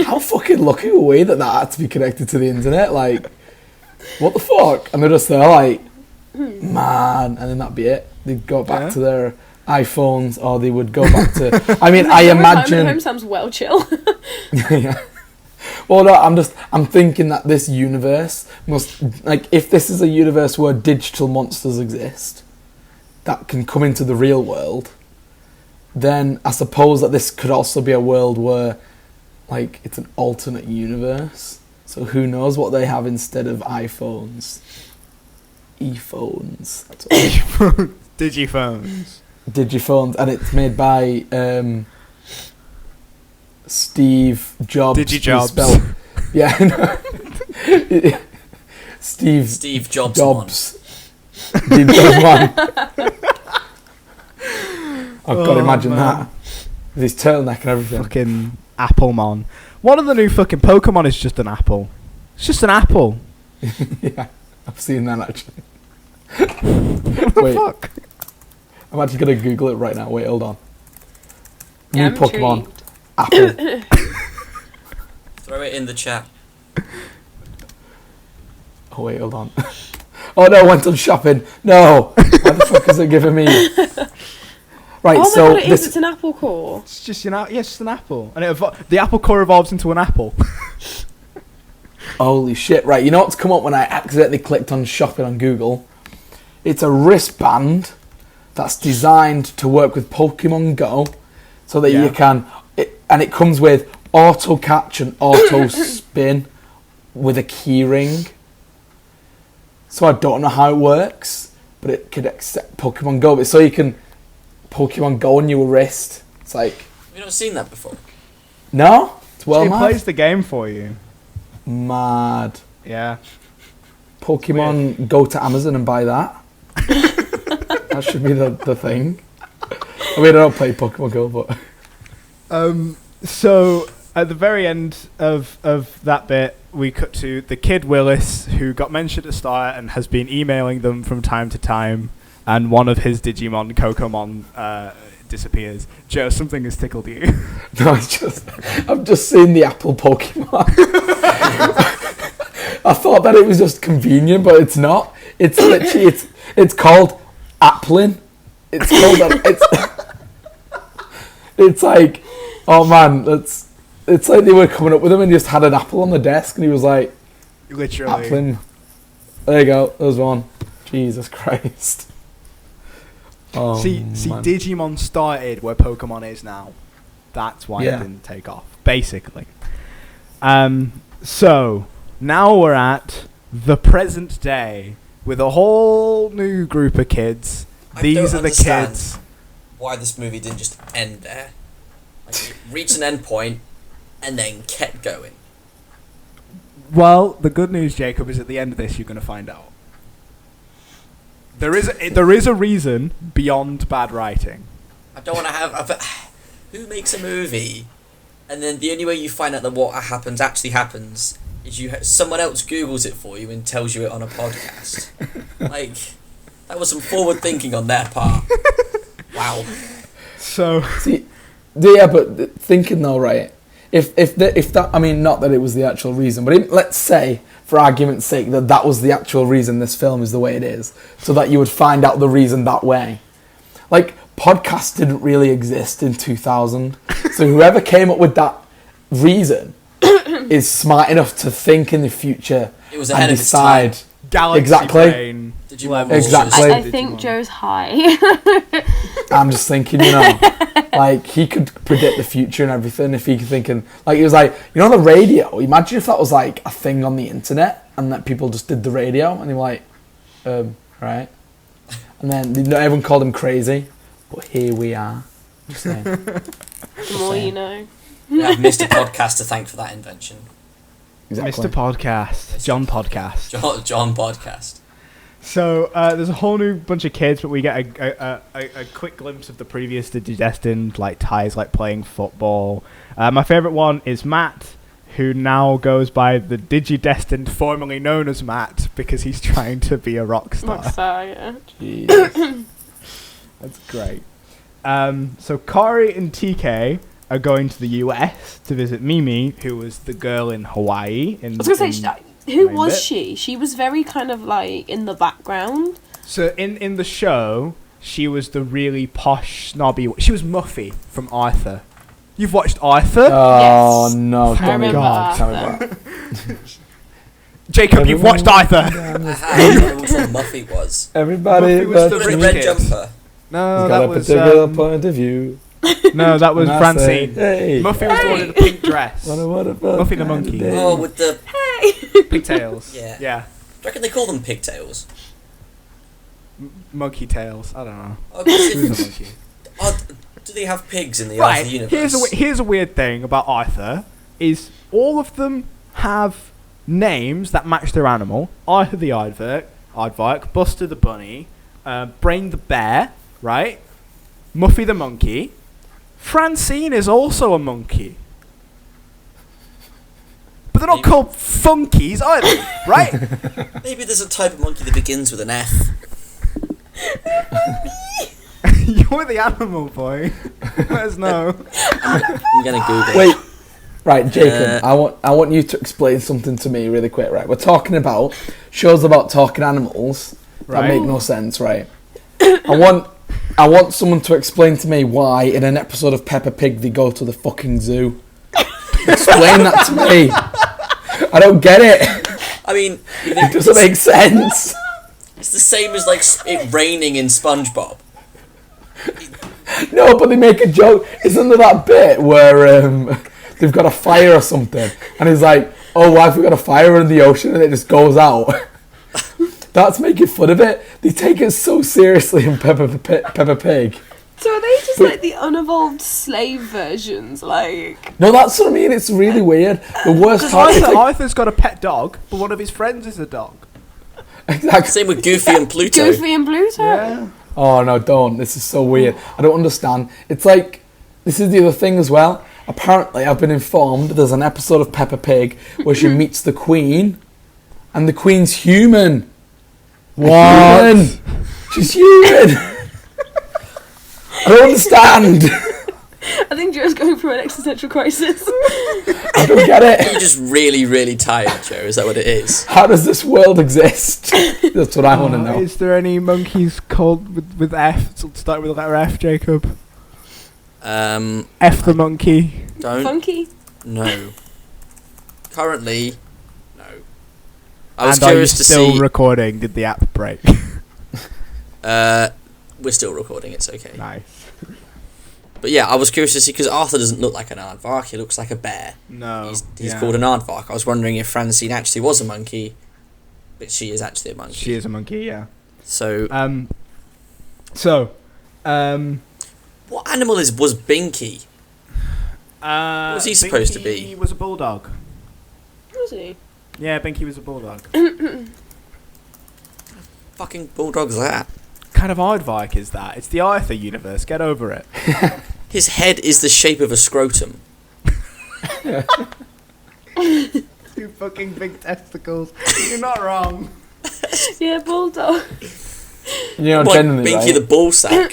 how fucking lucky were we that had to be connected to the internet? Like, what the fuck? And they're just there like, man, and then that'd be it. They'd go back to their iPhones, or they would go back to. I mean, I imagine. Home sounds well chill. Yeah. Well, no, I'm thinking that this universe must, like, if this is a universe where digital monsters exist that can come into the real world, then I suppose that this could also be a world where, like, it's an alternate universe. So who knows what they have instead of iPhones? E-phones. That's what Digiphones. Digiphones, and it's made by Steve Jobs. Digijobs. Yeah. No. Steve Jobs. Steve Jobs one. I've got to imagine that. With his turtleneck and everything. Fucking Applemon. One of the new fucking Pokemon is just an apple. It's just an apple. Yeah, I've seen that actually. What the fuck? I'm actually going to Google it right now. Wait, hold on. Yeah, New I'm Pokemon. intrigued. Apple. Throw it in the chat. Oh, wait, hold on. Oh, no, I went on shopping. No. Why the fuck is it giving me... Right, Oh my so... god, it is. It's an apple core. It's just it's just an apple, and the apple core evolves into an apple. Holy shit. Right, you know what's come up when I accidentally clicked on shopping on Google? It's a wristband that's designed to work with Pokemon Go, so that you can... and it comes with auto catch and auto spin with a key ring. So I don't know how it works, but it could accept Pokemon Go. But so you can Pokemon Go on your wrist. It's like... Have you not seen that before? No? It's well It mad. plays the game for you. Mad. Yeah. Pokemon, go to Amazon and buy that. That should be the thing. I mean, I don't play Pokemon Go, but... So at the very end of that bit, we cut to the kid Willis, who got mentioned at the start and has been emailing them from time to time, and one of his Digimon, Kokomon, disappears. Joe, something has tickled you. No, I've just seen the Apple Pokemon. I thought that it was just convenient, but it's not. It's literally, it's called Applin. It's called, it's like, oh man, it's like they were coming up with him and he just had an apple on the desk and he was like, Literally. Applin. There you go, there's one. Jesus Christ. Oh, See, man. Digimon started where Pokemon is now. That's why it didn't take off, basically. So now we're at the present day with a whole new group of kids. These are the kids. Why this movie didn't just end there? Like, it reached an end point and then kept going. Well, the good news, Jacob, is at the end of this you're going to find out. There is a reason beyond bad writing. I don't want to have... who makes a movie and then the only way you find out that what happens actually happens is someone else Googles it for you and tells you it on a podcast? Like, that was some forward thinking on their part. Wow. So... See, yeah, but thinking though, right? If that, I mean, not that it was the actual reason, but let's say, for argument's sake, that was the actual reason this film is the way it is, so that you would find out the reason that way. Like, podcasts didn't really exist in 2000, so whoever came up with that reason is smart enough to think in the future It was ahead and of its decide. time. Galaxy Exactly. brain. Digimon Exactly. I think Joe's high. I'm just thinking, like, he could predict the future and everything if he could thinking, like, he was like, on the radio, imagine if that was, like, a thing on the internet and that people just did the radio and they were like, right? And then everyone called him crazy, but here we are. Just saying. The more you know. We have Mr. Podcast to thank for that invention. Exactly. Mr. Podcast. John Podcast. John Podcast. So there's a whole new bunch of kids, but we get a quick glimpse of the previous Digidestined, like Ty's like playing football. My favourite one is Matt, who now goes by the Digidestined, formerly known as Matt, because he's trying to be a rock star. Rockstar, yeah. Jeez. That's great. So Kari and TK are going to the US to visit Mimi, who was the girl in Hawaii. I was going to say, who was she? She was very kind of like in the background. So in the show, she was the really posh, snobby... She was Muffy from Arthur. You've watched Arthur? Oh, Yes. no. I Tell me remember about it. Tell me Arthur. about it. Jacob, you've watched Arthur! I had no idea what Muffy was. Everybody Muffy was but the The rich red kid. jumper. No, he's got that a was... particular point of view. No, that was And I say, Francine. hey, Muffy was the one in the pink dress. what a Muffy the monkey. day. Oh, with the... Pigtails. Yeah. Yeah. Do you reckon they call them pigtails? Monkey tails. I don't know. Oh, 'cause Who's a if- monkey? oh, do they have pigs in the Right. Arthur universe? Here's a weird thing about Arthur, is all of them have names that match their animal. Arthur the aardvark, Buster the bunny, Brain the bear, right? Muffy the monkey. Francine is also a monkey. But they're not Maybe. called funkies either, right? Maybe there's a type of monkey that begins with an F. You're the animal boy. Let us know. I'm gonna Google. Wait, right, Jacob. I want you to explain something to me really quick. Right, we're talking about shows about talking animals that Right. make no sense. Right, I want someone to explain to me why in an episode of Peppa Pig they go to the fucking zoo. Explain that to me. I don't get it. I mean, It doesn't make sense. it's the same as like it raining in SpongeBob. No, but they make a joke. Isn't there that bit where they've got a fire or something, and he's like, "Oh, why have we got a fire in the ocean?" and it just goes out. That's making fun of it. They take it so seriously in Peppa Pig. So are they just like the unevolved slave versions? Like, No, that's what I mean. It's really weird. The worst part is Arthur's got a pet dog, but one of his friends is a dog. exactly. Same with Goofy and Pluto. Goofy and Pluto? Yeah. Oh no, don't. This is so weird. I don't understand. It's like, this is the other thing as well. Apparently, I've been informed there's an episode of Peppa Pig where she meets the Queen, and the Queen's human. What? Human. She's human. I don't understand. I think Joe's going through an existential crisis. I don't get it. You're just really, really tired, Joe. Is that what it is? How does this world exist? That's what I want to know. Is there any monkeys called with F? So start with the letter F, Jacob. F the monkey. Don't. Funky. No. Currently, no. I was And are you curious to still see. recording? Did the app break? We're still recording. It's okay. Nice. But yeah, I was curious to see because Arthur doesn't look like an aardvark. He looks like a bear. No. He's called an aardvark. I was wondering if Francine actually was a monkey, but she is actually a monkey. She is a monkey, yeah. So, what animal was Binky? What was he supposed to be? He was a bulldog. Was he? Yeah, Binky was a bulldog. Fucking bulldog's that? Kind of aardvark is that? It's the Arthur universe. Get over it. His head is the shape of a scrotum. Two fucking big testicles. You're not wrong. Yeah, bulldog. You know, Like genuinely, Binky right? the ball sack.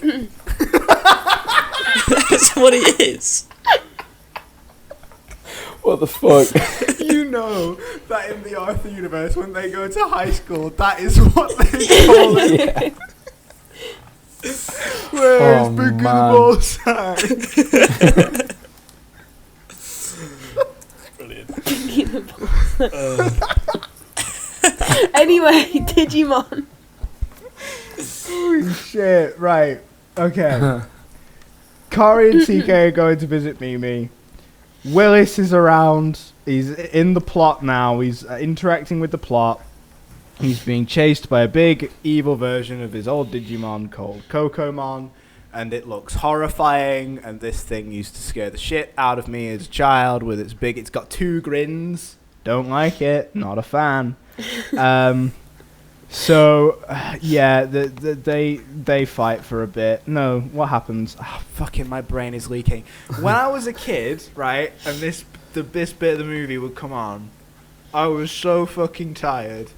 That's what he is. What the fuck? You know that in the Arthur universe, when they go to high school, that is what they call it. Yeah. Where's Oh, Binky man. the ball sack? Brilliant. Pinky the ball. Anyway, Digimon. Holy shit, right. Okay. Kari and TK are going to visit Mimi. Willis is around. He's in the plot now. He's interacting with the plot. He's being chased by a big evil version of his old Digimon called Kokomon, and it looks horrifying, and this thing used to scare the shit out of me as a child with its big... It's got 2 grins. Don't like it. Not a fan. They fight for a bit. No, what happens? Oh, fucking my brain is leaking. When I was a kid, right, and this bit of the movie would come on, I was so fucking tired.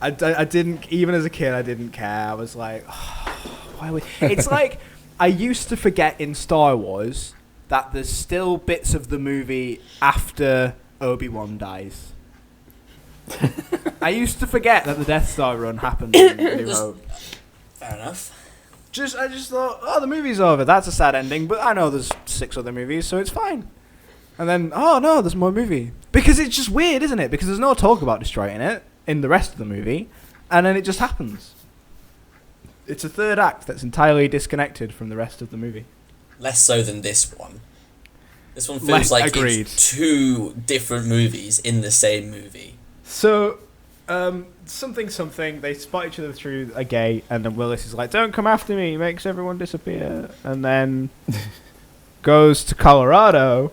I didn't, even as a kid, I didn't care. I was like, why would... It's like, I used to forget in Star Wars that there's still bits of the movie after Obi-Wan dies. I used to forget that the Death Star run happened in New Hope. Fair enough. I just thought, the movie's over. That's a sad ending, but I know there's 6 other movies, so it's fine. And then, oh no, there's more movie. Because it's just weird, isn't it? Because there's no talk about destroying it in the rest of the movie, and then it just happens. It's a third act that's entirely disconnected from the rest of the movie. Less so than this one. This one feels like it's 2 different movies in the same movie. So, something, they spot each other through a gate, and then Willis is like, don't come after me, makes everyone disappear. And then goes to Colorado,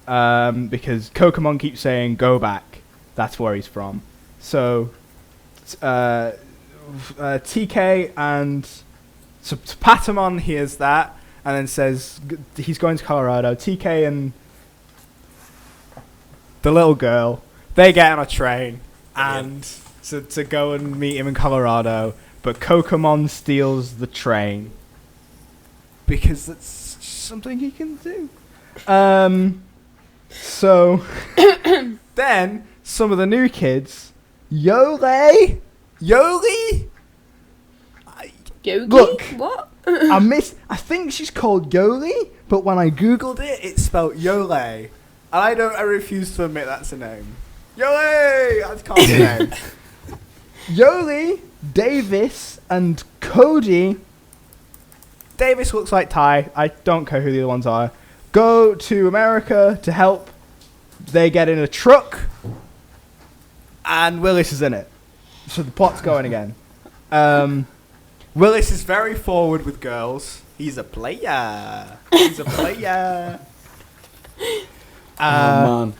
because Kokomon keeps saying, go back. That's where he's from. So, TK and so Patamon hears that and then says he's going to Colorado. TK and the little girl, they get on a train and to go and meet him in Colorado, but Kokomon steals the train because that's something he can do. So then some of the new kids, Yoli? Yogi? Look, what? I think she's called Yoli, but when I googled it, it's spelled Yole, and I refuse to admit that's a name. Yole, that's can't be a name. Yoli, Davis, and Cody. Davis looks like Ty. I don't care who the other ones are. Go to America to help. They get in a truck, and Willis is in it. So the plot's going again. Willis is very forward with girls. He's a player. Man.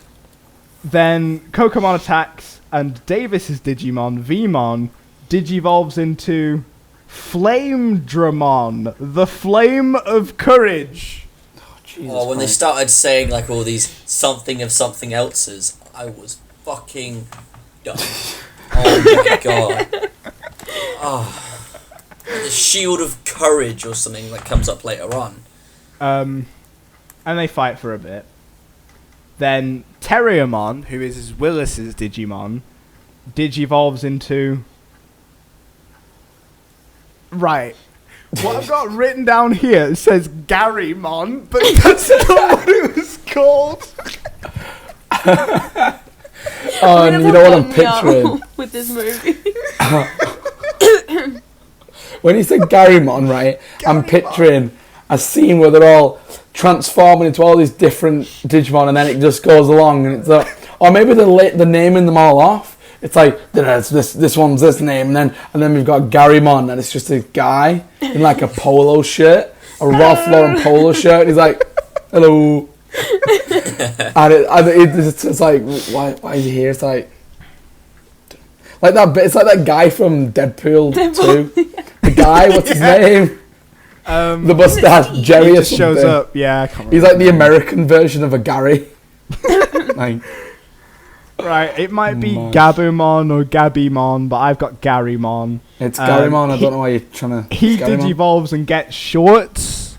Then Kokomon attacks, and Davis's Digimon, Vmon, digivolves into Flame-Dramon, the Flame of Courage. When they started saying like all these something of something else's, I was fucking done. Oh my god. Oh. The Shield of Courage or something that comes up later on. And they fight for a bit. Then Terriermon, who is Willis's Digimon, digivolves into... Right. What I've got written down here says Garrymon, but that's not what it was called. Oh, and you know what I'm picturing? With this movie. When you say Garrymon, right, I'm picturing a scene where they're all transforming into all these different Digimon, and then it just goes along, and it's like, or maybe they're naming them all off. It's like, this one's this name, and then we've got Garrymon, and it's just a guy in like a polo shirt, a Ralph Lauren polo shirt, and he's like, hello. And it's like, why is he here? It's like that bit. It's like that guy from Deadpool 2. The guy, what's his name? The mustache, Jerry he or just something. shows up. Yeah, I can't he's like the American version of a Gary. Like, right, it might be Gabumon or Gabimon, but I've got Garrymon. It's Garrymon. I don't know why you're trying to. He digivolves and gets shorts,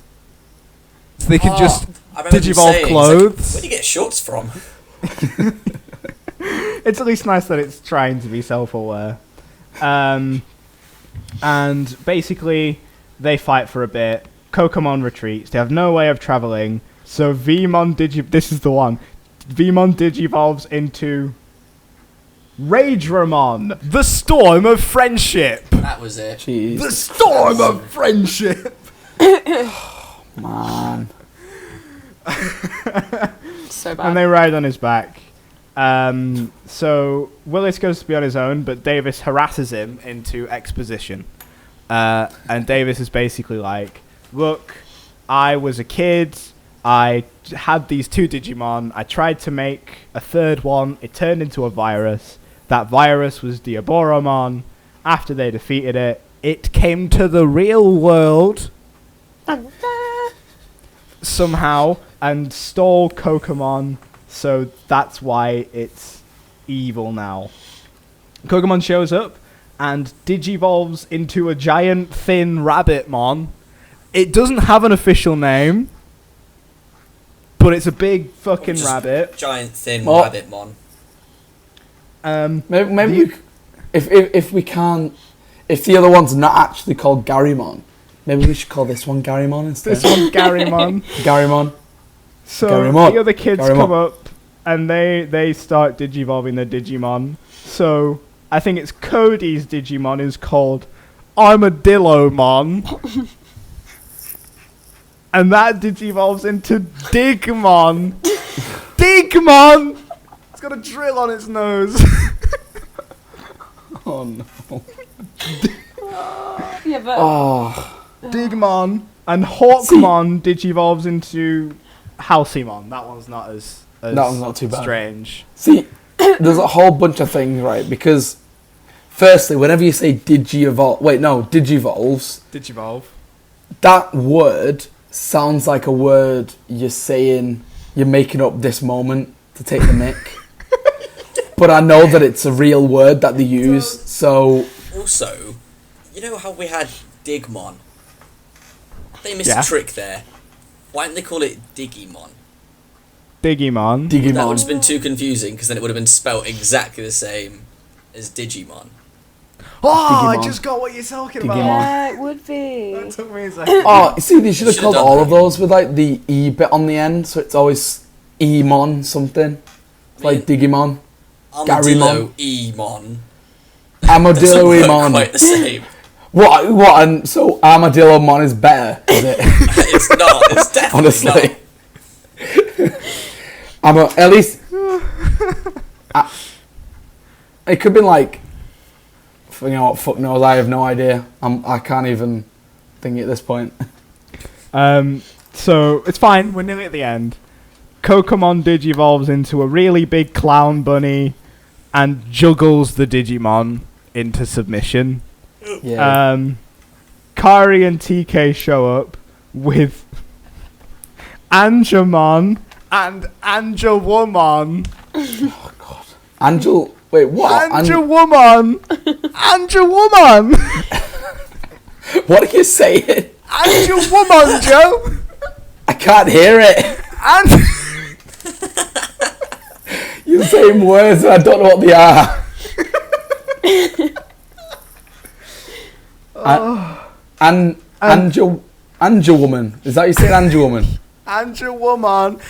so they can just I remember digivolve saying, clothes. Where do you get shorts from? It's at least nice that it's trying to be self-aware. And basically, they fight for a bit. Kokomon retreats. They have no way of traveling. So Vmon this is the one. Vmon digivolves into Rageramon, the Storm of Friendship. That was it. Jeez. The Storm of Friendship. Man. So bad. And they ride on his back. So Willis goes to be on his own, but Davis harasses him into exposition. And Davis is basically like, look, I was a kid. I had these 2 Digimon. I tried to make a 3rd one. It turned into a virus. That virus was Diaboromon. After they defeated it, it came to the real world somehow and stole Kokomon. So that's why it's evil now. Kokomon shows up and digivolves into a giant thin rabbitmon. It doesn't have an official name, but it's a big fucking rabbit. Giant thin rabbitmon. Maybe if we can't, if the other one's not actually called Garymon, maybe we should call this one Garymon instead. This one's Garymon. Garymon. So Garymon. the other kids Garymon. come up and they start digivolving their Digimon. So I think it's Cody's Digimon is called Armadillomon. And that digivolves into Digmon. Digmon! It's got a drill on its nose. Oh no. Yeah, but Digmon. And Hawkmon digivolves into Halcymon. That one's not as that one's not too bad. Strange. See, there's a whole bunch of things, right? Because firstly, whenever you say Digivolves, Digivolve. that word sounds like a word you're making up this moment to take the mick. But I know that it's a real word that they use, so... Also, you know how we had Digmon? They missed a trick there. Why didn't they call it Digimon? Digimon. That would have just been too confusing, because then it would have been spelt exactly the same as Digimon. Oh, I Digimon. just got what you're talking Digimon. about. yeah, it would be. That took me a second. Oh, see, they should have Should've called done all that. of those with, like, the E bit on the end, so it's always Emon something. It's like Digimon. Armadillo Emon. Armadillo Doesn't work Emon. quite the same. What, and so Armadillo Mon is better, is it? It's not. It's definitely Honestly. At least... it could be like... You know what, fuck knows, I have no idea. I can't even think at this point. So, it's fine. We're nearly at the end. Kokomon digivolves into a really big clown bunny and juggles the Digimon into submission. Yeah. Kari and TK show up with Angemon and Angelwoman. Oh, God. Angel... Wait, what? Angelwoman! Angelwoman! What are you saying? Angelwoman, Joe! I can't hear it. You're saying words and I don't know what they are. Angel woman. Is that what you saying, Angel woman? Angelwoman.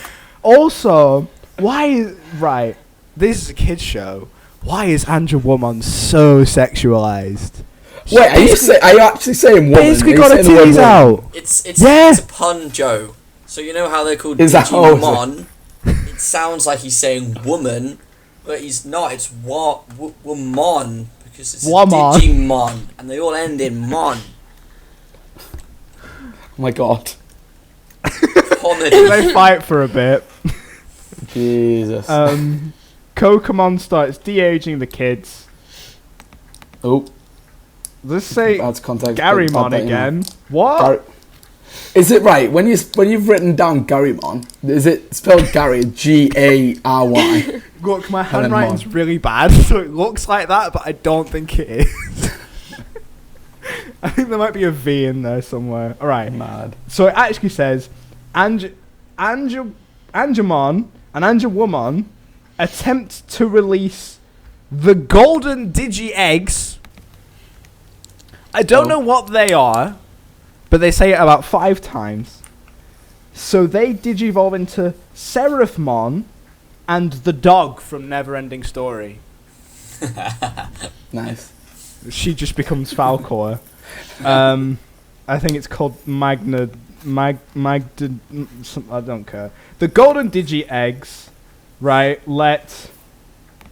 Also, why is... Right, this is a kid's show. Why is Angelwoman so sexualized? Wait, are you actually saying woman? Basically Are you got her saying the word titties woman? out. It's Yeah. it's a pun, Joe. So you know how they're called Is that- oh, is it? Digimon? It sounds like he's saying woman, but he's not. It's womon, because it's a Womon. Digimon, and they all end in mon. Oh my God. Comedy. They fight for a bit. Jesus. Kokomon starts de-aging the kids. Oh, Let's say that's context. Garymon again. What? Is it right when you've written down Garymon? Is it spelled Gary Gary? Look, my And then handwriting's Mon. really bad, so it looks like that, but I don't think it is. I think there might be a V in there somewhere. All right. Mad. So it actually says, Angemon and Angelwoman attempt to release the golden Digi-eggs. I don't know what they are, but they say it about 5 times. So they digivolve into Seraphmon and the dog from Neverending Story. Nice. She just becomes Falcor. I think it's called I don't care. The golden Digi-eggs, right, let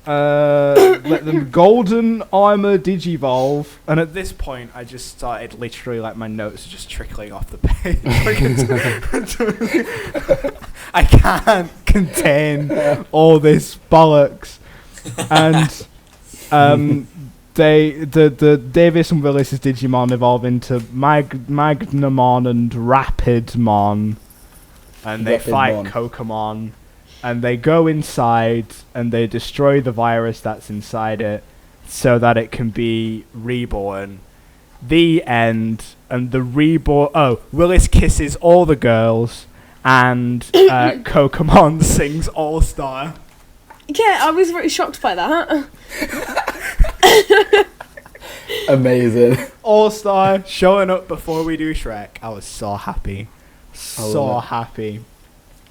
let them golden armor digivolve, and at this point I just started literally like my notes just trickling off the page. I can't contain all this bollocks. And the Davis and Willis's Digimon evolve into Magnamon and Rapidmon, and they fight Kokomon, and they go inside and they destroy the virus that's inside it so that it can be reborn. The end. And the reborn... Oh, Willis kisses all the girls, and Kokomon sings All-Star. Yeah, I was very shocked by that. Amazing. All-Star showing up before we do Shrek. I was so happy. So happy.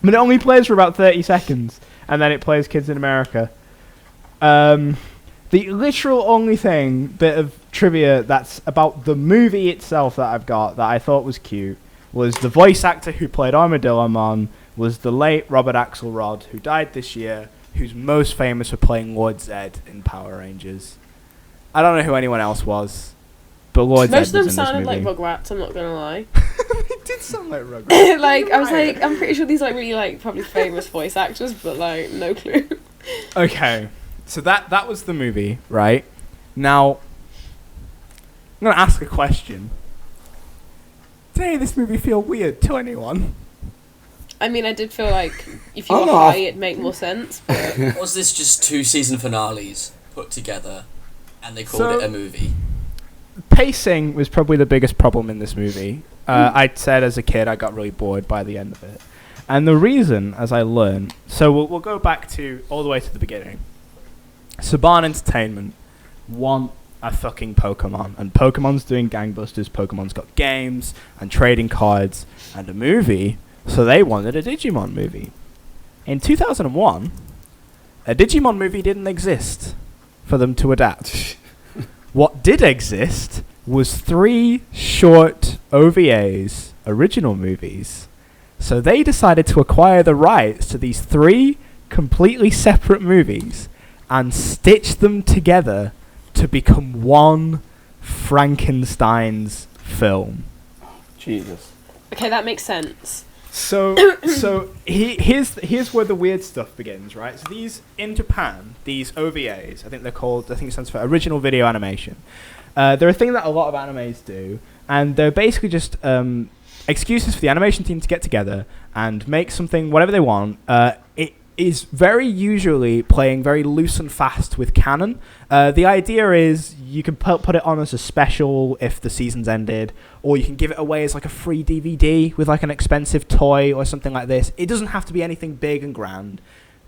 But it only plays for about 30 seconds, and then it plays Kids in America. The literal only bit of trivia that's about the movie itself that I've got that I thought was cute was the voice actor who played Armadillomon was the late Robert Axelrod, who died this year, who's most famous for playing Lord Zed in Power Rangers. I don't know who anyone else was, but Lord Zed was in this movie. Most of them sounded like Rugrats, I'm not gonna lie. It did sound like Rugrats. I was like, I'm pretty sure these are like really like probably famous voice actors, but like no clue. Okay, so that was the movie, right? Now, I'm gonna ask a question. Did any of this movie feel weird to anyone? I mean, I did feel like if you were high, it'd make more sense. But Was this just 2 season finales put together, and they called it a movie? Pacing was probably the biggest problem in this movie. I'd said as a kid I got really bored by the end of it. And the reason, as I learned... So we'll go back to all the way to the beginning. Saban Entertainment want a fucking Pokemon. And Pokemon's doing gangbusters. Pokemon's got games and trading cards and a movie. So they wanted a Digimon movie. In 2001, a Digimon movie didn't exist for them to adapt. What did exist was 3 short OVAs, original movies. So they decided to acquire the rights to these 3 completely separate movies and stitch them together to become one Frankenstein's film. Jesus. okay, that makes sense. So here's where the weird stuff begins, right? So these, in Japan, these OVAs, I think it stands for Original Video Animation. They're a thing that a lot of animes do, and they're basically just excuses for the animation team to get together and make something, whatever they want. It is very usually playing very loose and fast with canon. The idea is you can put it on as a special if the season's ended, or you can give it away as like a free DVD with like an expensive toy or something like this. It doesn't have to be anything big and grand,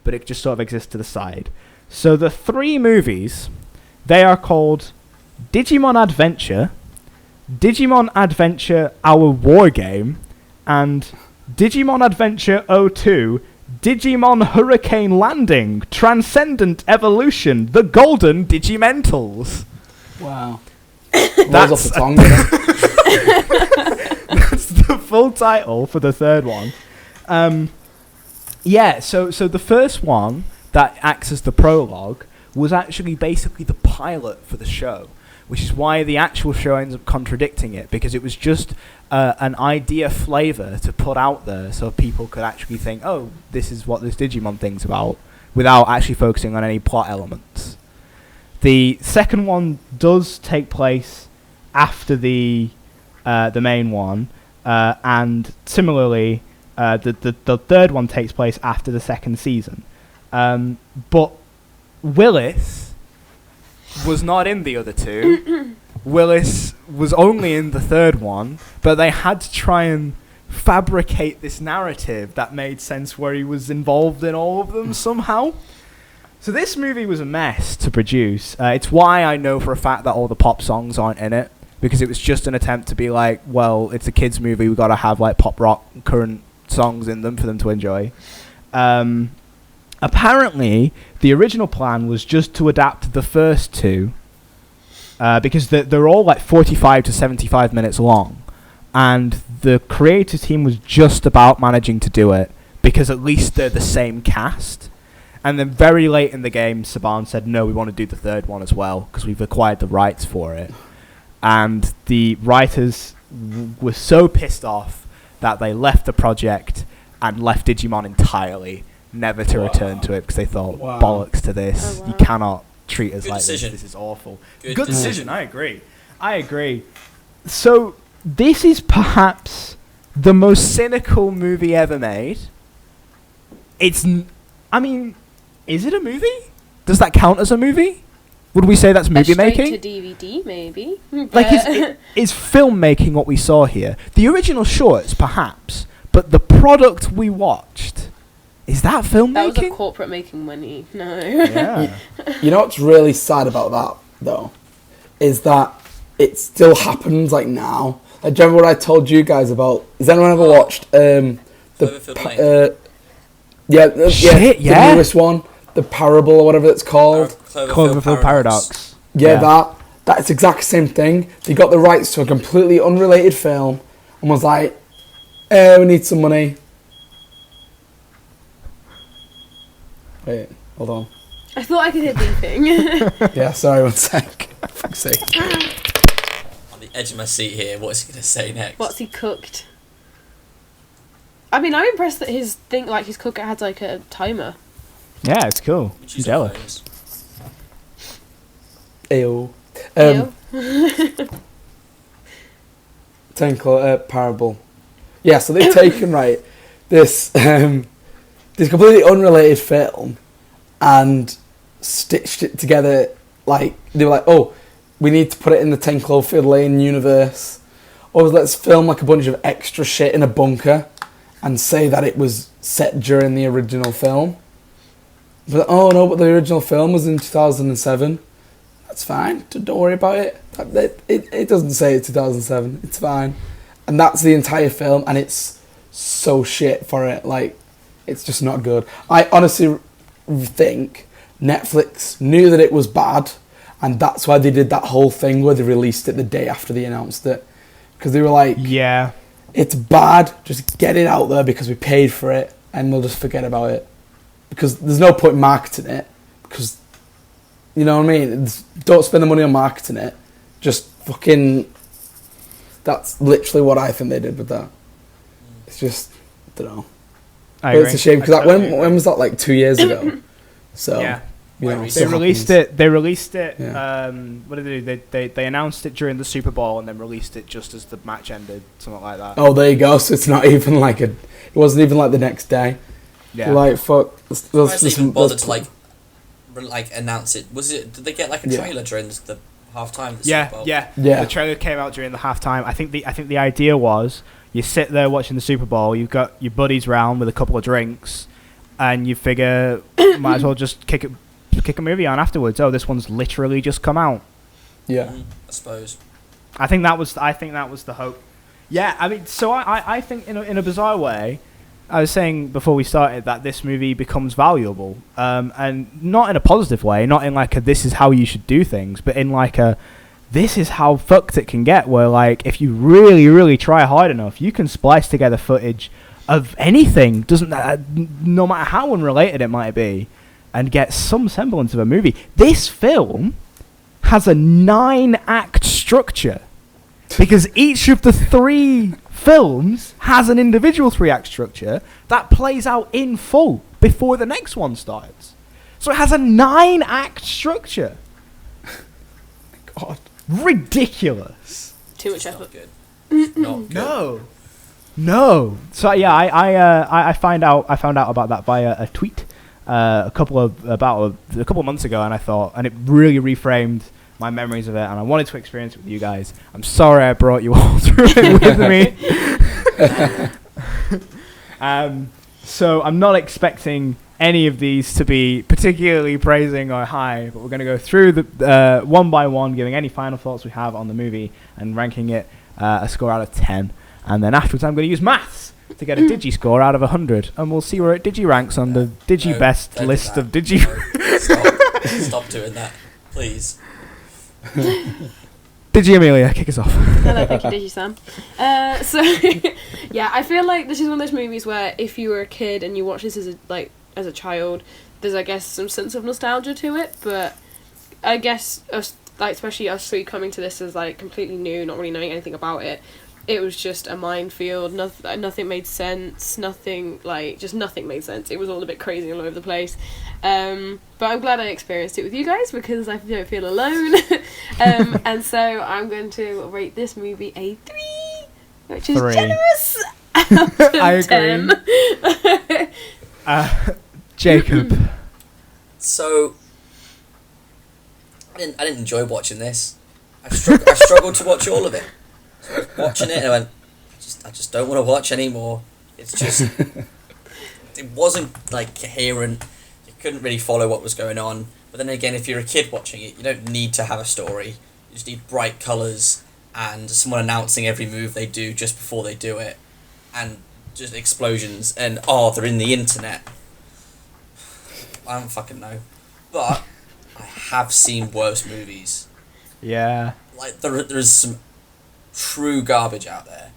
but it just sort of exists to the side. So the 3 movies, they are called Digimon Adventure, Digimon Adventure Our War Game, and Digimon Adventure 02, Digimon Hurricane Landing, Transcendent Evolution, The Golden Digimentals. Wow. That's off the tongue. That's the full title for the 3rd one. So the first one that acts as the prologue was actually basically the pilot for the show, which is why the actual show ends up contradicting it, because it was just an idea flavor to put out there so people could actually think, oh, this is what this Digimon thing's about, without actually focusing on any plot elements. The second one does take place after the main one, and similarly, the third one takes place after the second season. But Willis was not in the other 2. Willis was only in the 3rd one, but they had to try and fabricate this narrative that made sense where he was involved in all of them somehow. So this movie was a mess to produce. It's why I know for a fact that all the pop songs aren't in it, because it was just an attempt to be like, well, it's a kids movie, we've got to have like pop rock current songs in them for them to enjoy. Apparently, the original plan was just to adapt the first 2, because they're all like 45 to 75 minutes long, and the creative team was just about managing to do it, because at least they're the same cast. And then very late in the game, Saban said, no, we want to do the third one as well because we've acquired the rights for it. And the writers were so pissed off that they left the project and left Digimon entirely, never to return to it because they thought, bollocks to this. You cannot treat us Good like decision. this. This is awful. Good decision. I agree. So this is perhaps the most cynical movie ever made. Is it a movie? Does that count as a movie? Would we say that's movie making? Straight to DVD, maybe. Like, is filmmaking what we saw here? The original shorts, perhaps, but the product we watched, is that filmmaking? That was a corporate making money. No. Yeah. You know what's really sad about that, though, is that it still happens, like, now. Like, do you remember what I told you guys about? Has anyone ever watched the newest one, the Parable or whatever it's called? Cloverfield Paradox. Yeah, that's exact same thing. They got the rights to a completely unrelated film and was like, we need some money. Wait, hold on. I thought I could hear beeping. Yeah, sorry, one sec. For fuck's sake. On the edge of my seat here, what's he going to say next? What's he cooked? I mean, I'm impressed that his cooker had like a timer. Yeah, it's cool. Which I'm is jealous. Ayo. Parable. Yeah, so they've taken this completely unrelated film and stitched it together. Like they were like, oh, we need to put it in the 10 Cloverfield Lane universe, or let's film like a bunch of extra shit in a bunker and say that it was set during the original film. But oh no, but the original film was in 2007. That's fine. Don't worry about it. It doesn't say it's 2007. It's fine. And that's the entire film, and it's so shit for it. Like, it's just not good. I honestly think Netflix knew that it was bad, and that's why they did that whole thing where they released it the day after they announced it. Because they were like, yeah, it's bad, just get it out there because we paid for it, and we'll just forget about it. Because there's no point marketing it, because, you know what I mean? Don't spend the money on marketing it. Just fucking... That's literally what I think they did with that. It's just, I don't know. But it's a shame, because when was that, like 2 years ago? So, yeah. You know, They released it. Yeah. What did they do? They announced it during the Super Bowl and then released it just as the match ended, something like that. Oh, there you go. So it's not even like it wasn't even like the next day. Yeah. Like, fuck. Why even bothered to announce it? Did they get like a trailer during the halftime of the Super Bowl? Yeah. The trailer came out during the halftime. I think the idea was you sit there watching the Super Bowl, you've got your buddies round with a couple of drinks, and you figure might as well just kick a movie on afterwards. Oh, this one's literally just come out. Yeah. I suppose. I think that was the hope. Yeah, I mean, so I think in a bizarre way, I was saying before we started that this movie becomes valuable, and not in a positive way, not in like a this is how you should do things, but in like a this is how fucked it can get, where like if you really, really try hard enough, you can splice together footage of anything, no matter how unrelated it might be, and get some semblance of a movie. This film has a 9-act structure because each of the 3 films has an individual 3-act structure that plays out in full before the next one starts. So it has a 9-act structure. God, ridiculous. Too much effort. Not good. No. So yeah, I found out about that via a tweet a couple of months ago, and I thought, and it really reframed my memories of it, and I wanted to experience it with you guys. I'm sorry I brought you all through it with me. So I'm not expecting any of these to be particularly praising or high, but we're going to go through the one by one, giving any final thoughts we have on the movie and ranking it a score out of 10. And then afterwards I'm going to use maths to get a Digi score out of 100, and we'll see where it Digi ranks on the Digi best list of Digi. Stop doing that, please. Digi Amelia, kick us off. Hello, thank you, Digi Sam. So yeah, I feel like this is one of those movies where if you were a kid and you watch this as a child, there's, I guess, some sense of nostalgia to it, but I guess especially us three coming to this as like completely new, not really knowing anything about it, it was just a minefield. Nothing made sense. Nothing made sense. It was all a bit crazy all over the place. But I'm glad I experienced it with you guys because I don't feel alone. And so I'm going to rate this movie a 3, which is 3. generous. I agree. Jacob. So, I didn't enjoy watching this. I struggled to watch all of it. So I was watching it and I went, I just don't want to watch anymore. It's just, it wasn't like coherent. You couldn't really follow what was going on. But then again, if you're a kid watching it, you don't need to have a story. You just need bright colours and someone announcing every move they do just before they do it. And just explosions and, they're in the internet. I don't fucking know. But I have seen worse movies. Yeah. Like, there's some true garbage out there.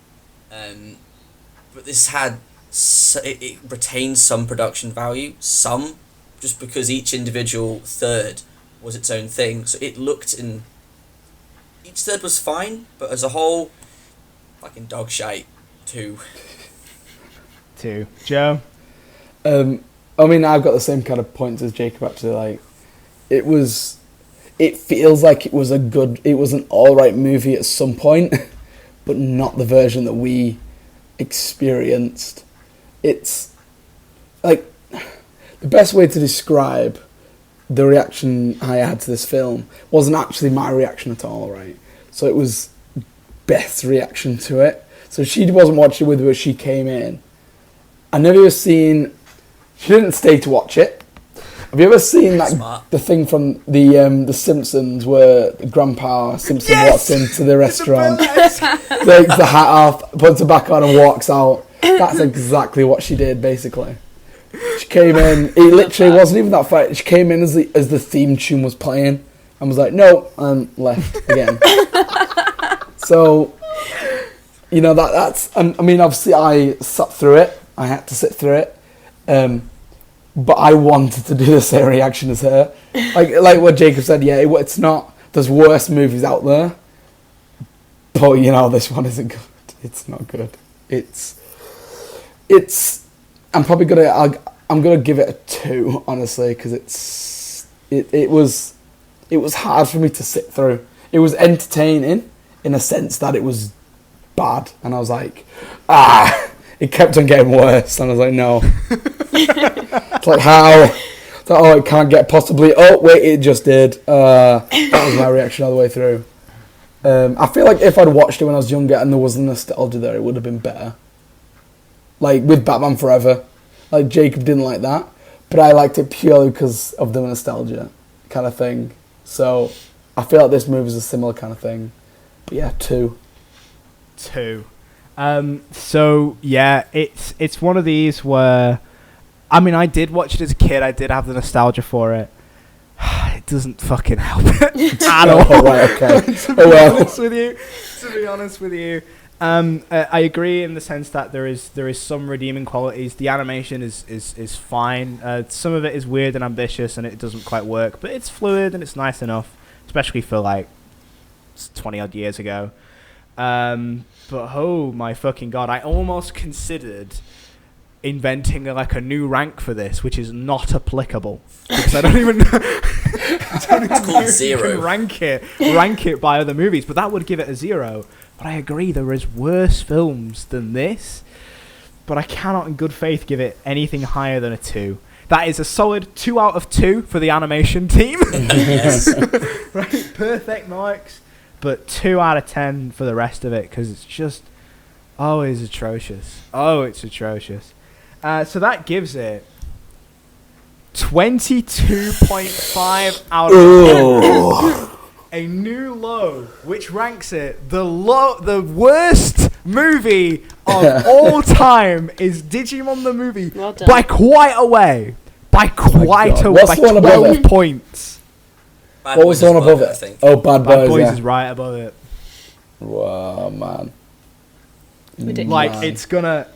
But this had... It retained some production value. Some. Just because each individual third was its own thing. So it looked in... Each third was fine, but as a whole... Fucking dog shite. 2. Joe? I mean, I've got the same kind of points as Jacob, actually. Like, it feels like it was an alright movie at some point, but not the version that we experienced. It's, like, the best way to describe the reaction I had to this film wasn't actually my reaction at all, right? So it was Beth's reaction to it. So she wasn't watching it with me, but she came in. I never seen... She didn't stay to watch it. Have you ever seen the thing from the Simpsons where Grandpa Simpson walks into the restaurant, takes the hat off, puts it back on and walks out? That's exactly what she did, basically. She came in, it literally wasn't even that fight. She came in as the theme tune was playing and was like, no, and left again. So, you know, that's... I mean, obviously I sat through it. I had to sit through it. But I wanted to do the same reaction as her. Like what Jacob said, yeah, it's not... There's worse movies out there. But, you know, this one isn't good. It's not good. It's... I'm probably gonna... I'm gonna give it a 2, honestly, because it was hard for me to sit through. It was entertaining in a sense that it was bad. And I was like, it kept on getting worse, and I was like, no. It's like, how? It's like, it can't get possibly... Oh, wait, it just did. That was my reaction all the way through. I feel like if I'd watched it when I was younger and there was nostalgia there, it would have been better. Like, with Batman Forever. Like, Jacob didn't like that, but I liked it purely because of the nostalgia kind of thing. So, I feel like this movie is a similar kind of thing. But yeah, 2. So yeah, it's one of these where, I mean, I did watch it as a kid. I did have the nostalgia for it. It doesn't fucking help it at all. Oh, right, okay. To be honest with you, I agree in the sense that there is some redeeming qualities. The animation is fine. Some of it is weird and ambitious, and it doesn't quite work, but it's fluid and it's nice enough, especially for like 20 odd years ago. But oh my fucking god, I almost considered inventing a new rank for this, which is not applicable because I don't even know. It's called 0. Rank it by other movies, but that would give it a 0. But I agree, there is worse films than this, but I cannot in good faith give it anything higher than a 2. That is a solid 2 out of 2 for the animation team. Yes. Right, perfect marks. But 2 out of 10 for the rest of it, because it's just... Oh, it's atrocious. It's atrocious. So that gives it 22.5 out of 10. A new low, which ranks it the worst movie of all time is Digimon the Movie. Well done. By quite a way. By 12 points. Bad What was the one above it? I think. Oh, Bad Boys. Bad Boys Yeah. is right above it. Wow, man. Ridiculous. Like Man.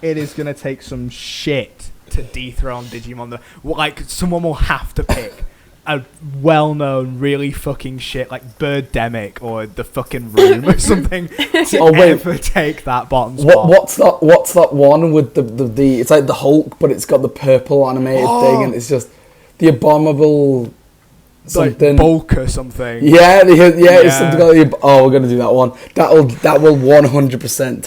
it is gonna take some shit to dethrone Digimon. Like, someone will have to pick a well-known, really fucking shit, like Birdemic or The Fucking Room or something to ever take that bottom spot. What's that one with the it's like the Hulk, but it's got the purple animated thing, and it's just the abominable something. Like bulk or something. Yeah, it's something like we're gonna do that one. That will 100%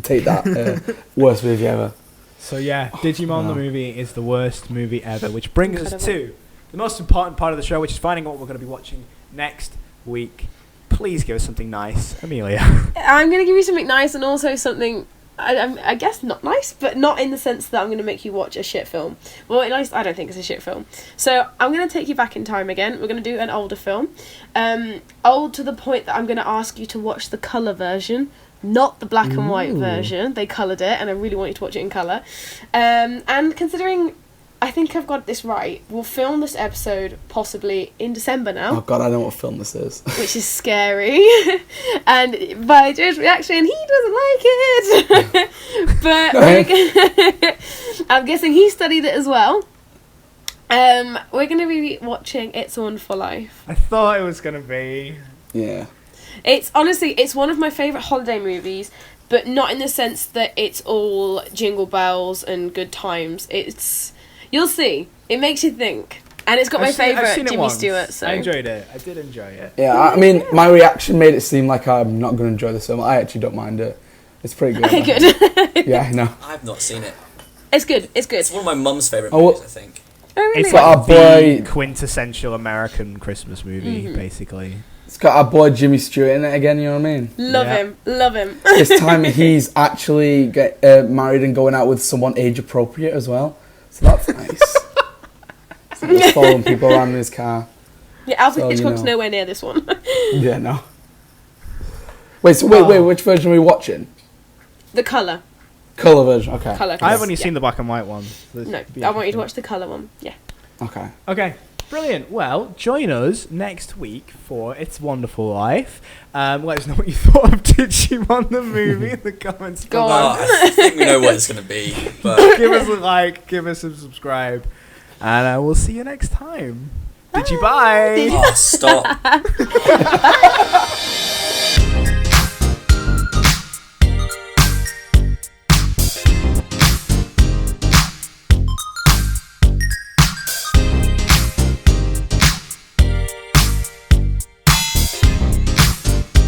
take that worst movie ever. So yeah, Digimon the movie is the worst movie ever, which brings us to the most important part of the show, which is finding out what we're going to be watching next week. Please give us something nice, Amelia. I'm going to give you something nice and also something, I guess not nice, but not in the sense that I'm going to make you watch a shit film. Well, at least I don't think it's a shit film. So I'm going to take you back in time again. We're going to do an older film. Old to the point that I'm going to ask you to watch the colour version, not the black and white version. They coloured it, and I really want you to watch it in colour. And considering I think I've got this right, we'll film this episode possibly in December now. Oh god, I know what film this is. Which is scary. And by Joe's reaction, he doesn't like it. But I'm guessing he studied it as well. We're going to be watching It's a Wonderful Life. I thought it was going to be. Yeah. It's honestly, it's one of my favourite holiday movies, but not in the sense that it's all jingle bells and good times. It's, you'll see, it makes you think. And it's got my favourite Jimmy Stewart. So I enjoyed it. I did enjoy it. Yeah, I mean, my reaction made it seem like I'm not going to enjoy this film. I actually don't mind it. It's pretty good. Good. Yeah, I know. I've not seen it. It's good. It's good. It's one of my mum's favourite movies, I think. Oh, really? It's got like our the boy- quintessential American Christmas movie, basically. It's got our boy Jimmy Stewart in it again, you know what I mean? Love him. This time he's actually married and going out with someone age appropriate as well. So that's nice. So he's following people around in his car. Yeah, Alfred So, Hitchcock's nowhere near this one. Yeah, no. Wait, which version are we watching? The colour. Colour version, okay. Colour. I've only seen the black and white one. So No, I want you to watch the colour one. Yeah. Okay. Okay, brilliant. Well, join us next week for It's Wonderful Life. Let us know what you thought of Digimon the movie in the comments Go below. on. I think we know what it's going to be. But Give us a like, give us a subscribe, and we'll see you next time. Digi bye. oh, stop.